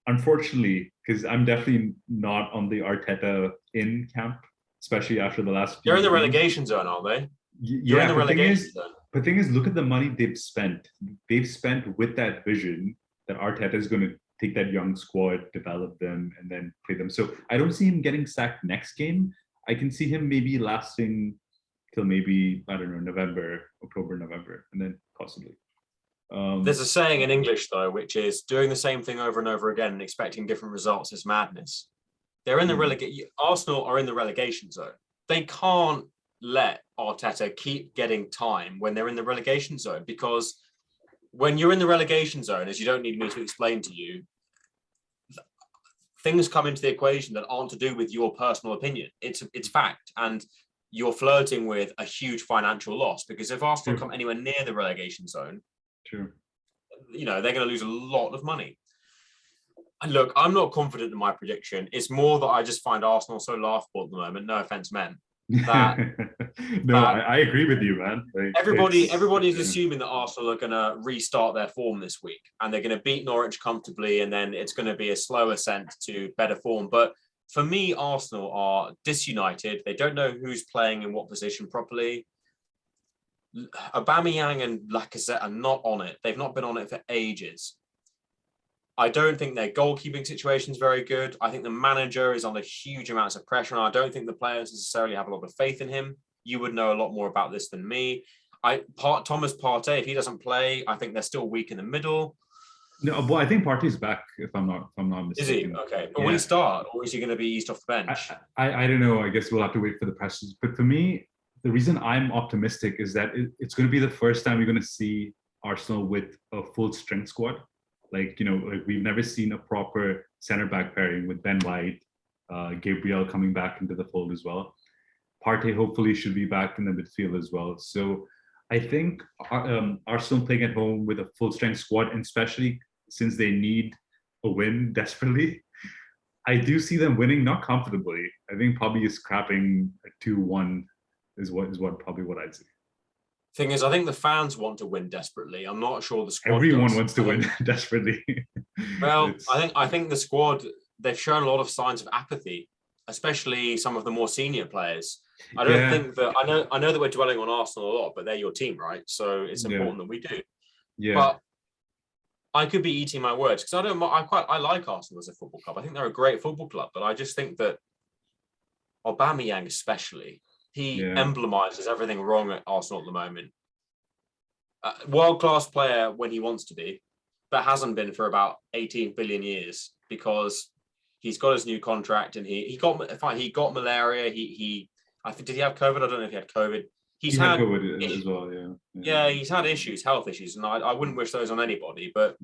unfortunately, because I'm definitely not on the Arteta in camp, especially after the last. They're in the relegation zone, aren't they? Yeah, the thing is, look at the money they've spent. They've spent with that vision that Arteta is going to take that young squad, develop them, and then play them. So I don't see him getting sacked next game. I can see him maybe lasting till maybe, I don't know, October, November, and then possibly. There's a saying in English, though, which is doing the same thing over and over again and expecting different results is madness. They're in the Arsenal are in the relegation zone. They can't let Arteta keep getting time when they're in the relegation zone, because when you're in the relegation zone, as you don't need me to explain to you, things come into the equation that aren't to do with your personal opinion. It's fact, and you're flirting with a huge financial loss, because if Arsenal come anywhere near the relegation zone, you know, they're going to lose a lot of money. And look, I'm not confident in my prediction. It's more that I just find Arsenal so laughable at the moment. No offense, men. That, I agree with you, man. Like, everybody's assuming that Arsenal are going to restart their form this week, and they're going to beat Norwich comfortably, and then it's going to be a slow ascent to better form. But for me, Arsenal are disunited. They don't know who's playing in what position properly. Aubameyang and Lacazette are not on it. They've not been on it for ages. I don't think their goalkeeping situation is very good. I think the manager is under huge amounts of pressure, and I don't think the players necessarily have a lot of faith in him. You would know a lot more about this than me. Thomas Partey, if he doesn't play, I think they're still weak in the middle. No, but I think Partey's back, if I'm not mistaken. Is he? Okay. But will he start, or is he going to be eased off the bench? I don't know. I guess we'll have to wait for the pressures. But for me, the reason I'm optimistic is that it's going to be the first time we're going to see Arsenal with a full strength squad. Like, you know, like we've never seen a proper center back pairing with Ben White, Gabriel coming back into the fold as well. Partey hopefully should be back in the midfield as well. So I think Arsenal playing at home with a full strength squad, and especially since they need a win desperately, I do see them winning, not comfortably. I think probably scrapping a 2-1 is what probably what I'd say. Thing is, I think the fans want to win desperately. I'm not sure the squad. Everyone wants to win desperately. Well, I think the squad, they've shown a lot of signs of apathy, especially some of the more senior players. I don't think that I know that we're dwelling on Arsenal a lot, but they're your team, right? So it's important that we do. Yeah. But I could be eating my words, because I like Arsenal as a football club. I think they're a great football club, but I just think that Aubameyang especially, he emblemizes everything wrong at Arsenal at the moment. World-class player when he wants to be, but hasn't been for about 18 billion years, because he's got his new contract, and he got malaria. I think, did he have COVID? I don't know if he had COVID. He had COVID as well. Yeah, he's had issues, health issues, and I wouldn't wish those on anybody. But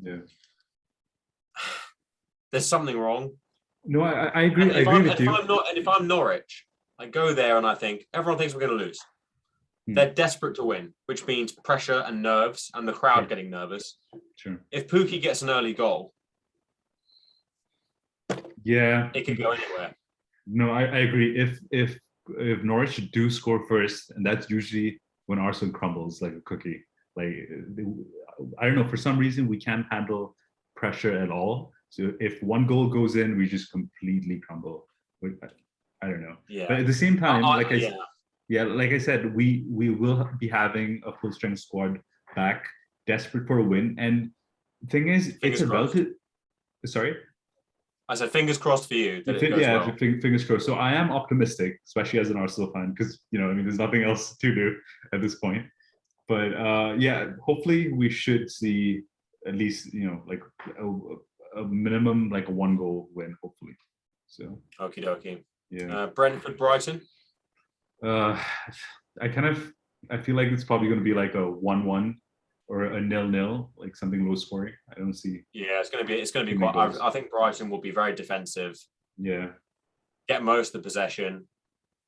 there's something wrong. No, I agree. I agree with you. If I'm Norwich, I go there and I think everyone thinks we're going to lose. They're desperate to win, which means pressure and nerves, and the crowd getting nervous. Sure. If Pukki gets an early goal, it could go anywhere. No, I agree. If Norwich do score first, and that's usually when Arsenal crumbles like a cookie. Like, I don't know, for some reason we can't handle pressure at all. So if one goal goes in, we just completely crumble. I don't know. Yeah. But at the same time, like I said, we will be having a full strength squad back, desperate for a win. And the thing is, it's a relative. Sorry. I said fingers crossed for you. Fingers crossed. So I am optimistic, especially as an Arsenal fan, because there's nothing else to do at this point. But hopefully we should see at least like a minimum like a 1-goal win, hopefully. So. Okie dokie. Yeah. Brentford Brighton. I feel like it's probably going to be like a 1-1 or a 0-0, like something low scoring. I don't see. Yeah, it's going to be quite. I think Brighton will be very defensive. Yeah. Get most of the possession.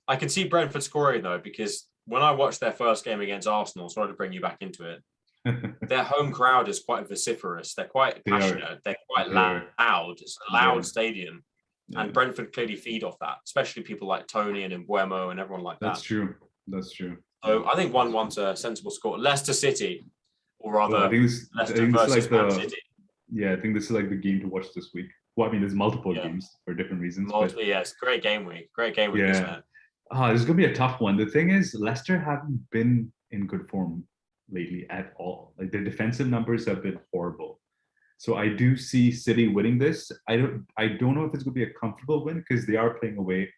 I can see Brentford scoring though, because when I watched their first game against Arsenal, sorry to bring you back into it, their home crowd is quite vociferous. They're quite passionate. They're quite loud. It's a loud stadium. Yeah. And Brentford clearly feed off that, especially people like Tony and Mbuemo and everyone like that. That's true. So I think 1-1's a sensible score. Leicester City, or rather, Leicester versus Man City. Yeah, I think this is like the game to watch this week. Well, I mean, there's multiple games for different reasons. It's a great game week. Isn't it? This is going to be a tough one. The thing is, Leicester haven't been in good form lately at all. Like, their defensive numbers have been horrible. So I do see City winning this. I don't know if it's going to be a comfortable win, because they are playing away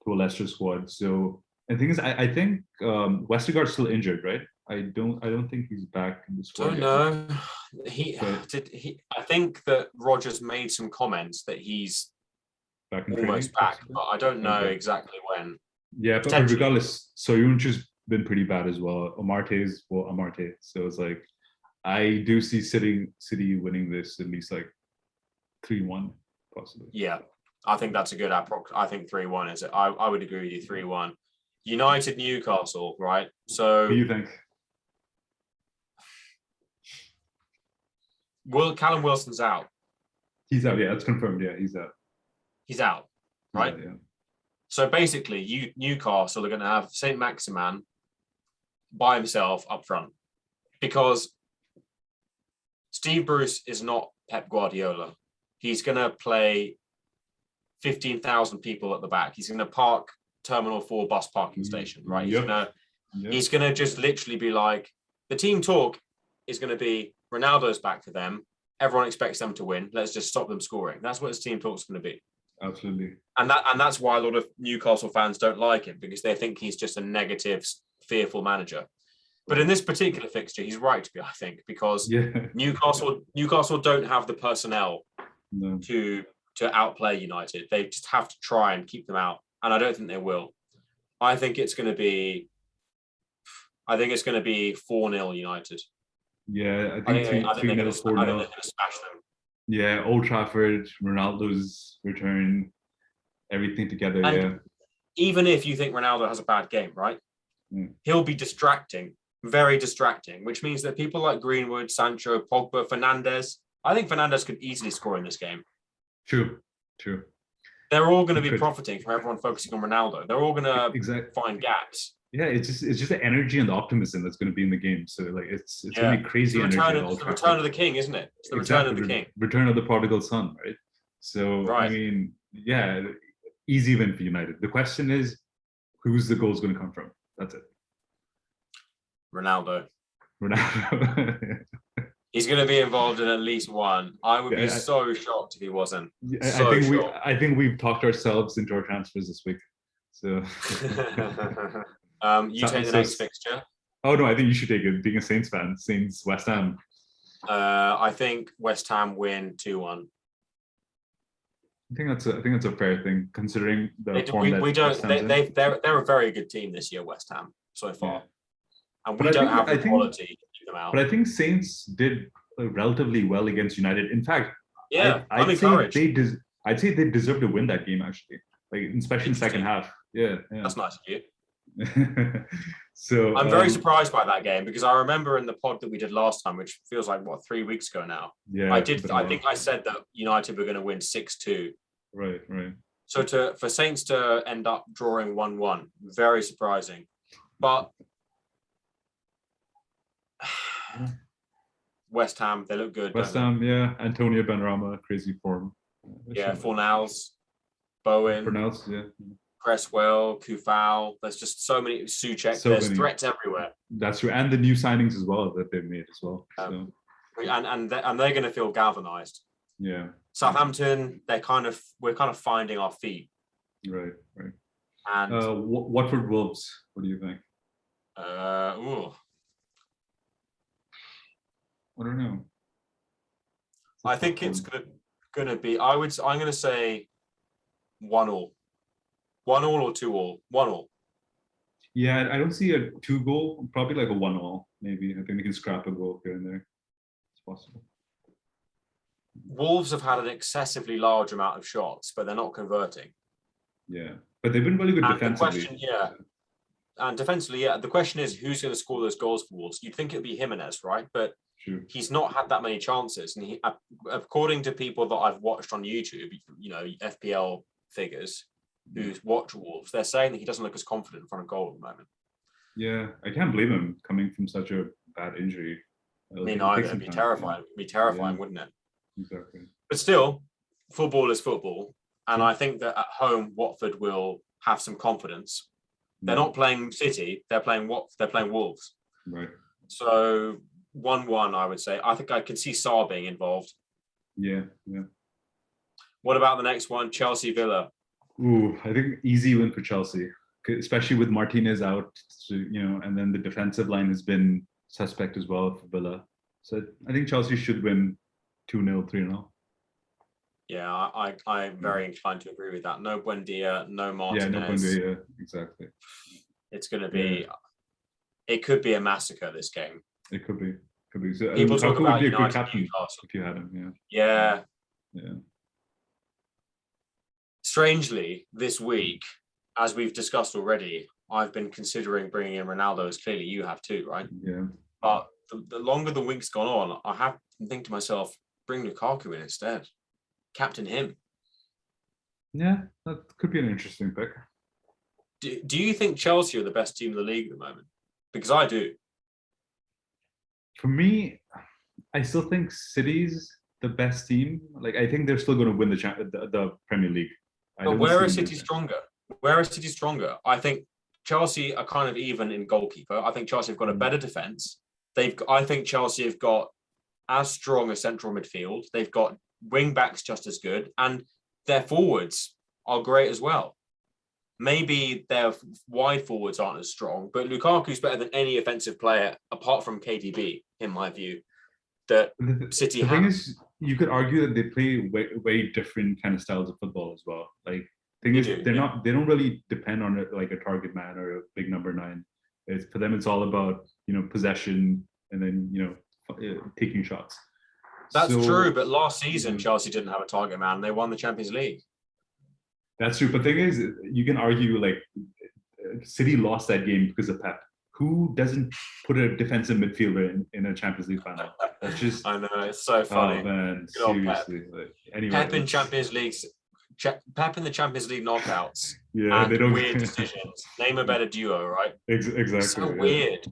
to a Leicester squad. So the thing is, I think Westergaard's still injured, right? I don't think he's back in the squad. Don't know. I think that Rodgers made some comments that he's almost back, but I don't know exactly when. Yeah, but regardless, Soyuncu's been pretty bad as well. Amarte. So it's like I do see City winning this at least like 3-1 possibly. Yeah, I think that's a good approx. I think 3-1 is it. I would agree with you. 3-1. United Newcastle, right? So What do you think? Callum Wilson's out. He's out. Yeah, it's confirmed. Yeah, he's out. He's out, right? Yeah. So basically, Newcastle are going to have Saint Maximin by himself up front because Steve Bruce is not Pep Guardiola. He's going to play 15,000 people at the back. He's going to park Terminal 4 bus parking station, right? Yep. He's going to just literally be like, the team talk is going to be Ronaldo's back for them. Everyone expects them to win. Let's just stop them scoring. That's what his team talk is going to be. Absolutely. And that's why a lot of Newcastle fans don't like him, because they think he's just a negative, fearful manager. But in this particular fixture, he's right to be, I think, because Newcastle don't have the personnel to outplay United. They just have to try and keep them out, and I don't think they will. I think it's going to be 4-0 United. Yeah, I think they're going to smash them. Yeah, Old Trafford, Ronaldo's return, everything together. And even if you think Ronaldo has a bad game, right? He'll be distracting, very distracting, which means that people like Greenwood, Sancho, Pogba, Fernandes, I think Fernandes could easily score in this game. True. They're all going to be profiting from everyone focusing on Ronaldo. They're all going to find gaps. Yeah, it's just the energy and the optimism that's going to be in the game. So like it's going to be crazy energy. It's the return of the king, isn't it? It's the return of the king. Return of the prodigal son, right? So I mean, yeah, easy win for United. The question is, who's the goal's going to come from? That's it. Ronaldo. He's going to be involved in at least one. I would be so shocked if he wasn't. I think we've talked ourselves into our transfers this week. So you take the next fixture. Oh no, I think you should take it. Being a Saints fan, Saints West Ham. I think West Ham win 2-1. I think that's a fair thing considering the form they're a very good team this year, West Ham so far, and we don't have the quality to keep them out. But I think Saints did relatively well against United. In fact, I'm encouraged. I'd say they deserve to win that game actually, like especially in the second half. Yeah, that's nice of you. So I'm very surprised by that game because I remember in the pod that we did last time, which feels like 3 weeks ago now. Yeah, I think I said that United were going to win 6-2. Right. So for Saints to end up drawing 1-1, very surprising. But West Ham, they look good. West Ham, yeah. Antonio Benrahma, crazy form. Fornals, Bowen. Fornals, yeah. Cresswell, Kufal. There's just so many. Souček. There's threats everywhere. That's true, and the new signings as well that they've made as well. And they're going to feel galvanized. Yeah. Southampton, we're kind of finding our feet. Right. And Watford Wolves. What do you think? I don't know. I think it's going to be. I'm going to say 1-1. 1-1 or 2-1? 1-1. Yeah, I don't see a 2-goal. Probably like a 1-1. Maybe I think they can scrap a goal here and there. It's possible. Wolves have had an excessively large amount of shots, but they're not converting. Yeah, but they've been really good defensively. And defensively, the question is who's going to score those goals for Wolves? You'd think it'd be Jimenez, right? But he's not had that many chances. And according to people that I've watched on YouTube, FPL figures who watch Wolves, they're saying that he doesn't look as confident in front of goal at the moment. Yeah, I can't blame him coming from such a bad injury. Me neither. It'd be terrifying. It'd be terrifying, wouldn't it? Exactly. But still, football is football. And I think that at home, Watford will have some confidence. They're not playing City. They're playing Wolves. Right. So 1-1, I would say. I think I can see Sarr being involved. Yeah. What about the next one? Chelsea Villa. Ooh, I think easy win for Chelsea, especially with Martinez out. And then the defensive line has been suspect as well for Villa. So I think Chelsea should win 2-0, 3-0. Yeah, I'm very inclined to agree with that. No Buendia, no Martinez. Yeah, no Buendia, exactly. It's going to be... it could be a massacre, this game. It could be. Could be. So People talk Lukaku would about be a good United, captain Newcastle. if you had him. Yeah. Yeah. Yeah. Strangely, this week, as we've discussed already, I've been considering bringing in Ronaldo, as clearly you have too, right? Yeah. But the longer the week's gone on, I have to think to myself, bring Lukaku in instead. Captain him. Yeah, that could be an interesting pick. Do you think Chelsea are the best team in the league at the moment? Because I do. For me, I still think City's the best team. Like, I think they're still going to win the Premier League. But where are City stronger? Where is City stronger? I think Chelsea are kind of even in goalkeeper. I think Chelsea have got a better defense. I think Chelsea have got as strong a central midfield. They've got wing backs just as good, and their forwards are great as well. Maybe their wide forwards aren't as strong, but Lukaku's better than any offensive player apart from KDB, in my view. That City have. The thing is, you could argue that they play way different kind of styles of football as well. Like, they don't really depend on like a target man or a big number 9. It's for them, it's all about possession and then taking shots. That's true, but last season Chelsea didn't have a target man. They won the Champions League. That's true, but the thing is, you can argue like City lost that game because of Pep. Who doesn't put a defensive midfielder in a Champions League final? That's just I know, it's so funny. Oh man, seriously. Like, anyway, Pep in Champions League, Pep in the Champions League knockouts. Yeah, and they don't weird decisions. Name a better duo, right? Exactly. So weird.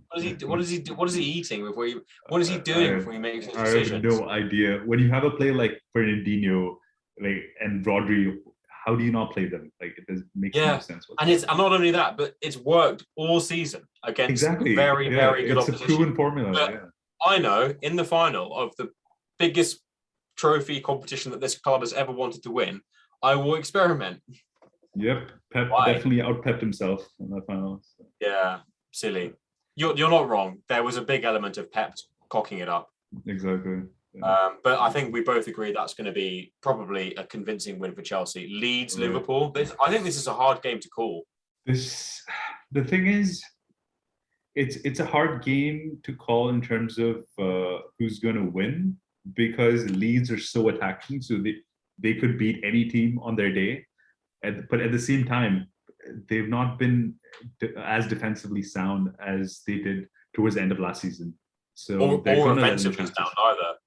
What is he eating before he? What is he doing before he makes his decisions? I have no idea. When you have a play like Fernandinho, and Rodri, how do you not play them? Like, it makes no sense. And not only that, but it's worked all season against very good opposition. It's a proven formula. But I know in the final of the biggest trophy competition that this club has ever wanted to win, I will experiment. Yep, Pep definitely out-pepped himself in that final. So. Yeah, silly. You're not wrong. There was a big element of Pep cocking it up. Exactly. Yeah. But I think we both agree that's going to be probably a convincing win for Chelsea. Leeds, Liverpool. I think this is a hard game to call. The thing is, it's a hard game to call in terms of who's going to win, because Leeds are so attacking, so they could beat any team on their day. But at the same time, they've not been as defensively sound as they did towards the end of last season. So or offensively sound either.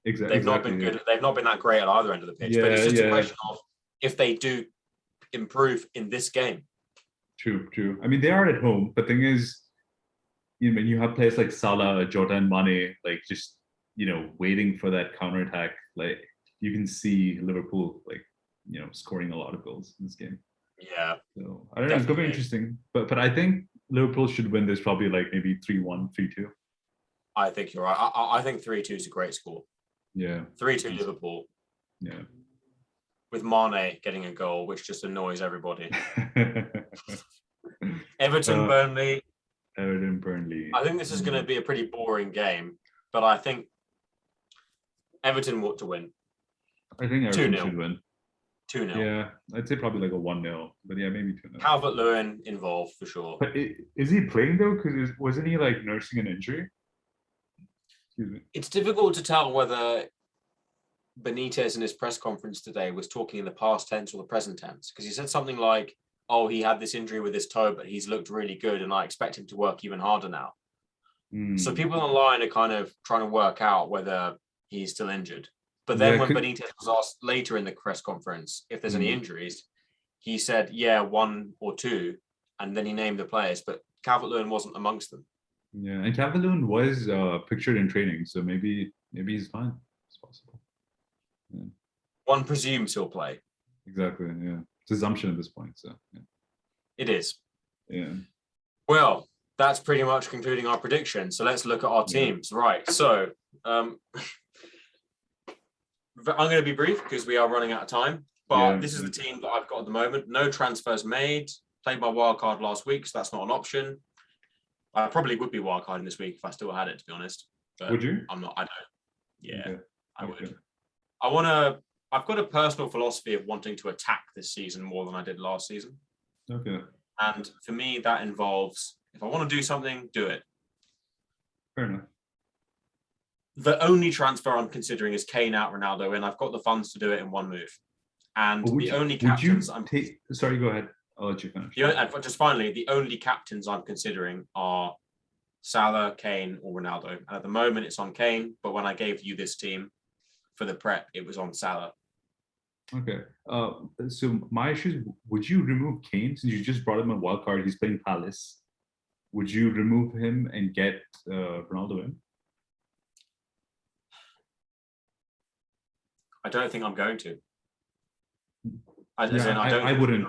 Exactly. They've not been good. They've not been that great at either end of the pitch. But it's just a question of if they do improve in this game. True. I mean, they are at home. But the thing is, when you have players like Salah, Jota, and Mane, like just waiting for that counterattack, like you can see Liverpool scoring a lot of goals in this game. Yeah. So I don't know. It's gonna be interesting. But I think Liverpool should win this probably like maybe 3-1, 3-2. I think you're right. I think 3-2 is a great score. Yeah. 3-2 Liverpool. Yeah. With Mane getting a goal, which just annoys everybody. Everton, Burnley. I think this is going to be a pretty boring game, but I think Everton want to win. I think Everton should win. 2-0. Yeah, I'd say probably like a 1-0, but yeah, maybe 2-0. Calvert-Lewin involved for sure. But is he playing though? Because wasn't he like nursing an injury? Excuse me. It's difficult to tell whether Benitez in his press conference today was talking in the past tense or the present tense, because he said something like, "Oh, he had this injury with his toe, but he's looked really good, and I expect him to work even harder now." So people online are kind of trying to work out whether he's still injured. But then when Benitez was asked later in the press conference if there's any injuries, he said, 1 or 2, and then he named the players, but Calvert-Lewin wasn't amongst them. Yeah, and Calvert-Lewin was pictured in training, so maybe he's fine. It's possible. Yeah. One presumes he'll play. Exactly, yeah. It's assumption at this point, so yeah. It is. Yeah. Well, that's pretty much concluding our prediction. So let's look at our teams. Right. So I'm going to be brief because we are running out of time. But this is the team that I've got at the moment. No transfers made. Played my wildcard last week, so that's not an option. I probably would be wildcarding this week if I still had it, to be honest. But would you? I'm not. I don't. Yeah, okay. I would. I've got a personal philosophy of wanting to attack this season more than I did last season. Okay. And for me, that involves, if I want to do something, do it. Fair enough. The only transfer I'm considering is Kane out, Ronaldo in. I've got the funds to do it in one move. And the only captains I'm sorry, go ahead. I'll let you finish. and just finally, the only captains I'm considering are Salah, Kane, or Ronaldo. And at the moment, it's on Kane. But when I gave you this team for the prep, it was on Salah. Okay. So my issue is, would you remove Kane since you just brought him on wildcard? He's playing Palace. Would you remove him and get Ronaldo in? I don't think I'm going to. I wouldn't.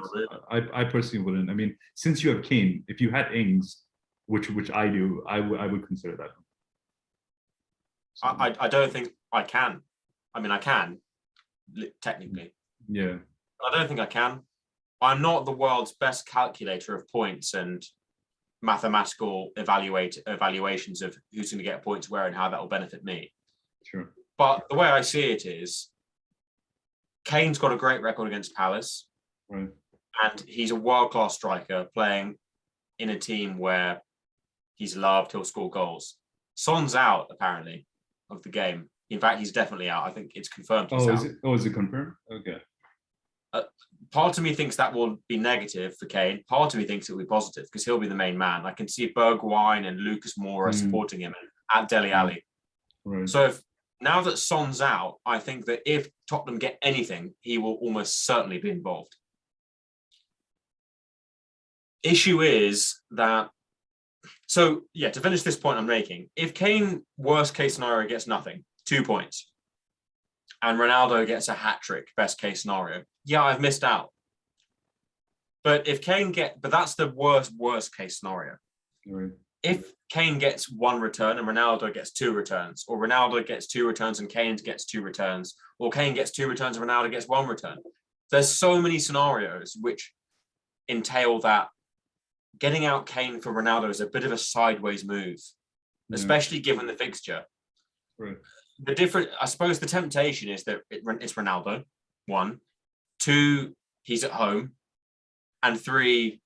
I personally wouldn't. I mean, since you have Kane, if you had Ings, which I do, I would consider that. So, I don't think I can. I mean, I can technically. Yeah. I don't think I can. I'm not the world's best calculator of points and mathematical evaluations of who's going to get points where and how that will benefit me. Sure. But the way I see it is, Kane's got a great record against Palace, right, and he's a world-class striker playing in a team where he's loved, he'll score goals. Son's out, apparently, of the game. In fact, he's definitely out. I think it's confirmed he's out. Is it confirmed? Okay. Part of me thinks that will be negative for Kane. Part of me thinks it will be positive because he'll be the main man. I can see Bergwijn and Lucas Moura supporting him at Dele Alli. Right. So now that Son's out, I think that if Tottenham get anything, he will almost certainly be involved. Issue is that, so yeah, to finish this point I'm making, if Kane, worst case scenario, gets nothing, 2 points, and Ronaldo gets a hat-trick, best case scenario, yeah, I've missed out. But if Kane but that's the worst case scenario. Right. If Kane gets 1 return and Ronaldo gets 2 returns, or Ronaldo gets 2 returns and Kane gets 2 returns, or Kane gets 2 returns and Ronaldo gets 1 return, there's so many scenarios which entail that getting out Kane for Ronaldo is a bit of a sideways move, especially given the fixture. Right. I suppose the temptation is that it's Ronaldo, 1. 2, he's at home. And 3,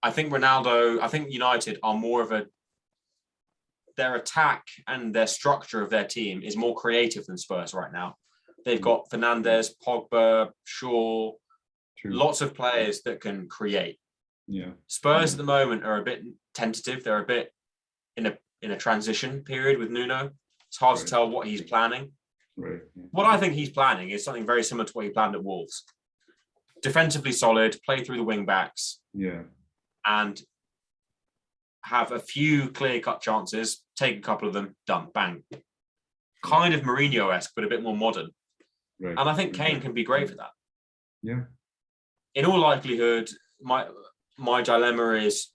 I think United are more of their attack and their structure of their team is more creative than Spurs right now. They've got Fernandes, Pogba, Shaw, lots of players that can create. Yeah. Spurs at the moment are a bit tentative. They're a bit in a transition period with Nuno. It's hard to tell what he's planning. Right. Yeah. What I think he's planning is something very similar to what he planned at Wolves. Defensively solid, play through the wing backs. Yeah. And have a few clear-cut chances, take a couple of them, done, bang. Kind of Mourinho-esque, but a bit more modern. Right. And I think Kane can be great for that. Yeah. In all likelihood, my dilemma is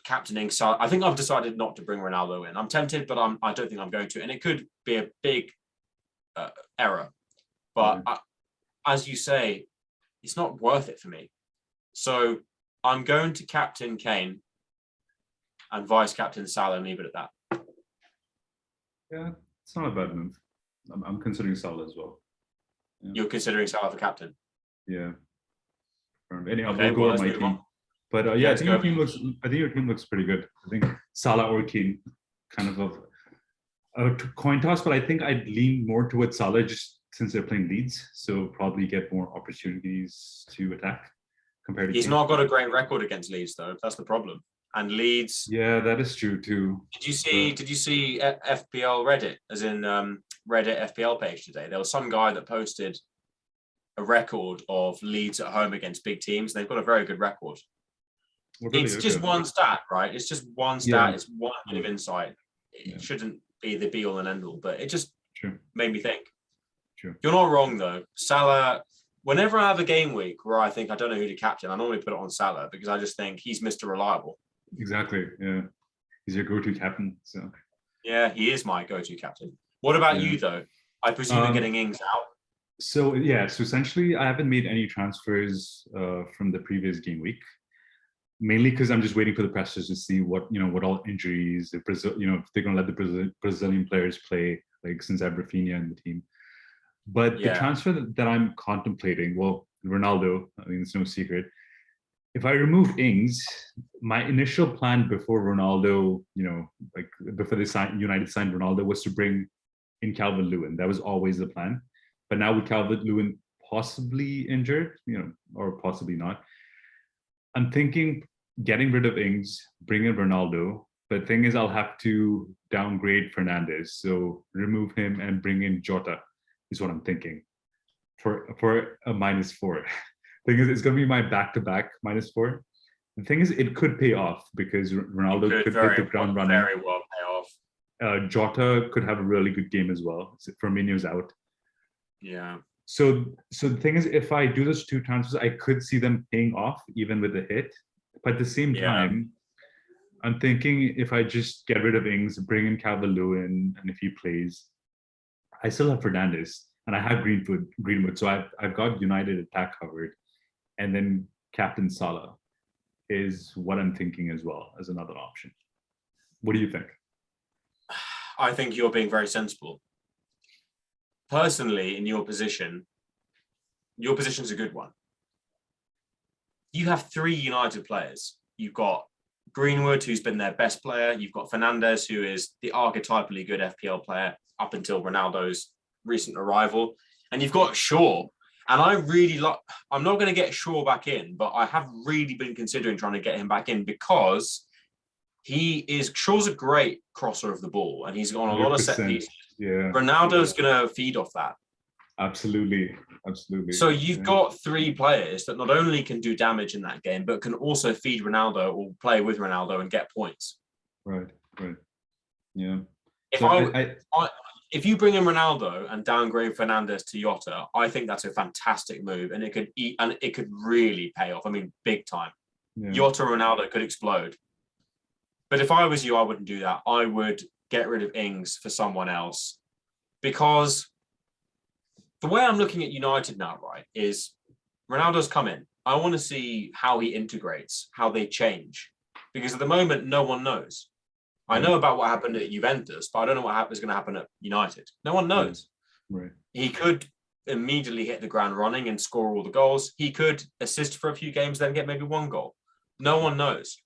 captaining. So I think I've decided not to bring Ronaldo in. I'm tempted, but I don't think I'm going to. And it could be a big error. But as you say, it's not worth it for me. So I'm going to captain Kane and vice captain Salah and leave it at that. Yeah, it's not a bad move. I'm considering Salah as well. Yeah. You're considering Salah for captain? Yeah. Anyhow, okay, we'll go on my team. But I think your team looks pretty good. I think Salah or Kane, kind of a coin toss, but I think I'd lean more towards Salah just since they're playing Leeds, so probably get more opportunities to attack compared to He's Kane. not got a great record against Leeds, though. That's the problem. And Leeds. Yeah, that is true too. Did you see FPL Reddit, as in Reddit FPL page today? There was some guy that posted a record of Leeds at home against big teams. They've got a very good record. Well, really, it's just one stat, right? It's just one stat. Yeah. It's one bit of insight. It shouldn't be the be all and end all, but it just made me think. Sure. You're not wrong though. Salah, whenever I have a game week where I think I don't know who to captain, I normally put it on Salah because I just think he's Mr. Reliable. Exactly. Yeah. He's your go-to captain. So yeah, he is my go-to captain. What about you though? I presume you're getting Ings out. So essentially I haven't made any transfers from the previous game week. Mainly because I'm just waiting for the pressers to see what all injuries, if Brazil, if they're going to let the Brazilian players play, like since I have Rafinha in the team. But the transfer that I'm contemplating, well, Ronaldo, I mean, it's no secret. if I remove Ings, my initial plan before Ronaldo, like before United signed Ronaldo, was to bring in Calvert-Lewin. That was always the plan. But now with Calvert-Lewin possibly injured, or possibly not, I'm thinking getting rid of Ings, bring in Ronaldo. But the thing is, I'll have to downgrade Fernandes. So remove him and bring in Jota is what I'm thinking for a -4. Thing is, it's going to be my back-to-back -4. The thing is, it could pay off because Ronaldo could hit the ground running. Very well pay off. Jota could have a really good game as well. Firmino's out. Yeah. So the thing is, if I do those 2 transfers, I could see them paying off even with a hit. But at the same time, I'm thinking if I just get rid of Ings, bring in Calvert-Lewin, and if he plays, I still have Fernandes and I have Greenwood. So I've got United attack covered. And then Captain Salah is what I'm thinking as well as another option. What do you think? I think you're being very sensible. Personally, in your position's a good one. You have 3 United players. You've got Greenwood, who's been their best player. You've got Fernandes, who is the archetypally good FPL player up until Ronaldo's recent arrival. And you've got Shaw. And I really I'm not going to get Shaw back in, but I have really been considering trying to get him back in because Shaw's a great crosser of the ball and he's on a lot of set pieces. Yeah. Ronaldo's going to feed off that. Absolutely. So you've got 3 players that not only can do damage in that game, but can also feed Ronaldo or play with Ronaldo and get points. Right. Yeah. If you bring in Ronaldo and downgrade Fernandes to Jota, I think that's a fantastic move, and it could really pay off. I mean, big time. Yeah. Jota Ronaldo could explode. But if I was you, I wouldn't do that. I would get rid of Ings for someone else, because the way I'm looking at United now, right, is Ronaldo's come in. I want to see how he integrates, how they change, because at the moment, no one knows. I know about what happened at Juventus, but I don't know what is going to happen at United. No one knows. Right. He could immediately hit the ground running and score all the goals. He could assist for a few games, then get maybe 1 goal. No one knows.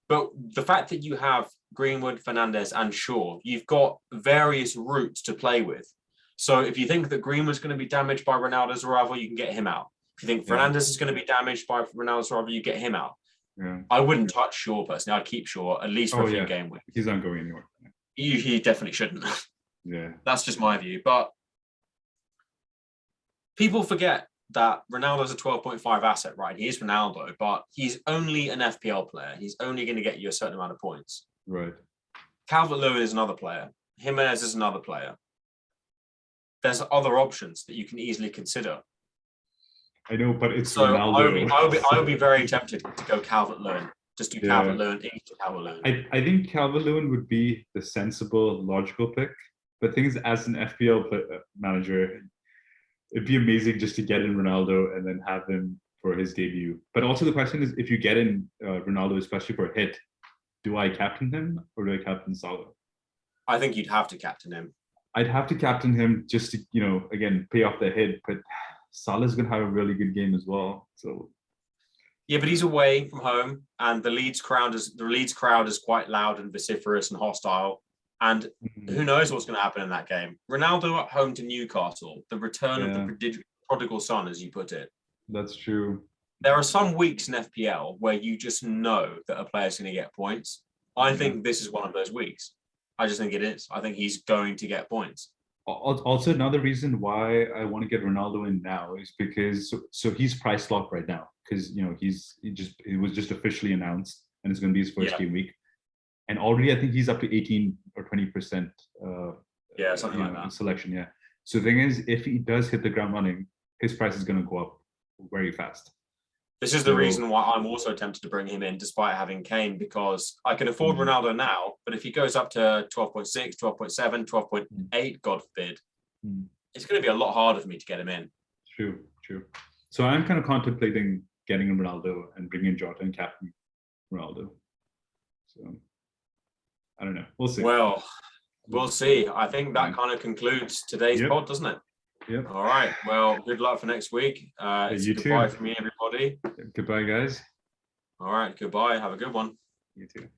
But the fact that you have Greenwood, Fernandes, and Shaw, you've got various routes to play with. So if you think that Greenwood's going to be damaged by Ronaldo's arrival, you can get him out. If you think Fernandes is going to be damaged by Ronaldo's arrival, you get him out. Yeah. I wouldn't touch Shaw personally. I'd keep Shaw at least for a few game weeks. He's not going anywhere. He definitely shouldn't. Yeah. That's just my view. But people forget that Ronaldo's a 12.5 asset, right? He is Ronaldo, but he's only an FPL player. He's only going to get you a certain amount of points. Right. Calvert-Lewin is another player. Jimenez is another player. There's other options that you can easily consider. I know, but it's so Ronaldo. I would be very tempted to go Calvert-Lewin. Just do Calvert-Lewin, Calvert-Lewin. I think Calvert-Lewin would be the sensible, logical pick. But the thing is, as an FPL manager, it'd be amazing just to get in Ronaldo and then have him for his debut. But also the question is, if you get in Ronaldo, especially for a hit, do I captain him or do I captain Salah? I think you'd have to captain him. I'd have to captain him just to, again, pay off the hit. But Salah's going to have a really good game as well. So. Yeah, but he's away from home, and the Leeds crowd is quite loud and vociferous and hostile. And who knows what's going to happen in that game? Ronaldo at home to Newcastle, the return of the prodigal son, as you put it. That's true. There are some weeks in FPL where you just know that a player's going to get points. I think this is one of those weeks. I just think it is. I think he's going to get points. Also, another reason why I want to get Ronaldo in now is because so he's price locked right now because it was just officially announced and it's going to be his first game week, and already I think he's up to 18 or 20%. Something like that. Selection, yeah. So the thing is, if he does hit the ground running, his price is going to go up very fast. This is the reason why I'm also tempted to bring him in despite having Kane, because I can afford Ronaldo now, but if he goes up to 12.6, 12.7, 12.8, God forbid, it's going to be a lot harder for me to get him in. True. So I'm kind of contemplating getting Ronaldo and bringing Jota and captain Ronaldo. So I don't know. We'll see. Well, we'll see. I think that kind of concludes today's pod, doesn't it? Yep. All right. Well, good luck for next week. It's you goodbye too. from me, everybody. Goodbye, guys. All right, goodbye. Have a good one. You too.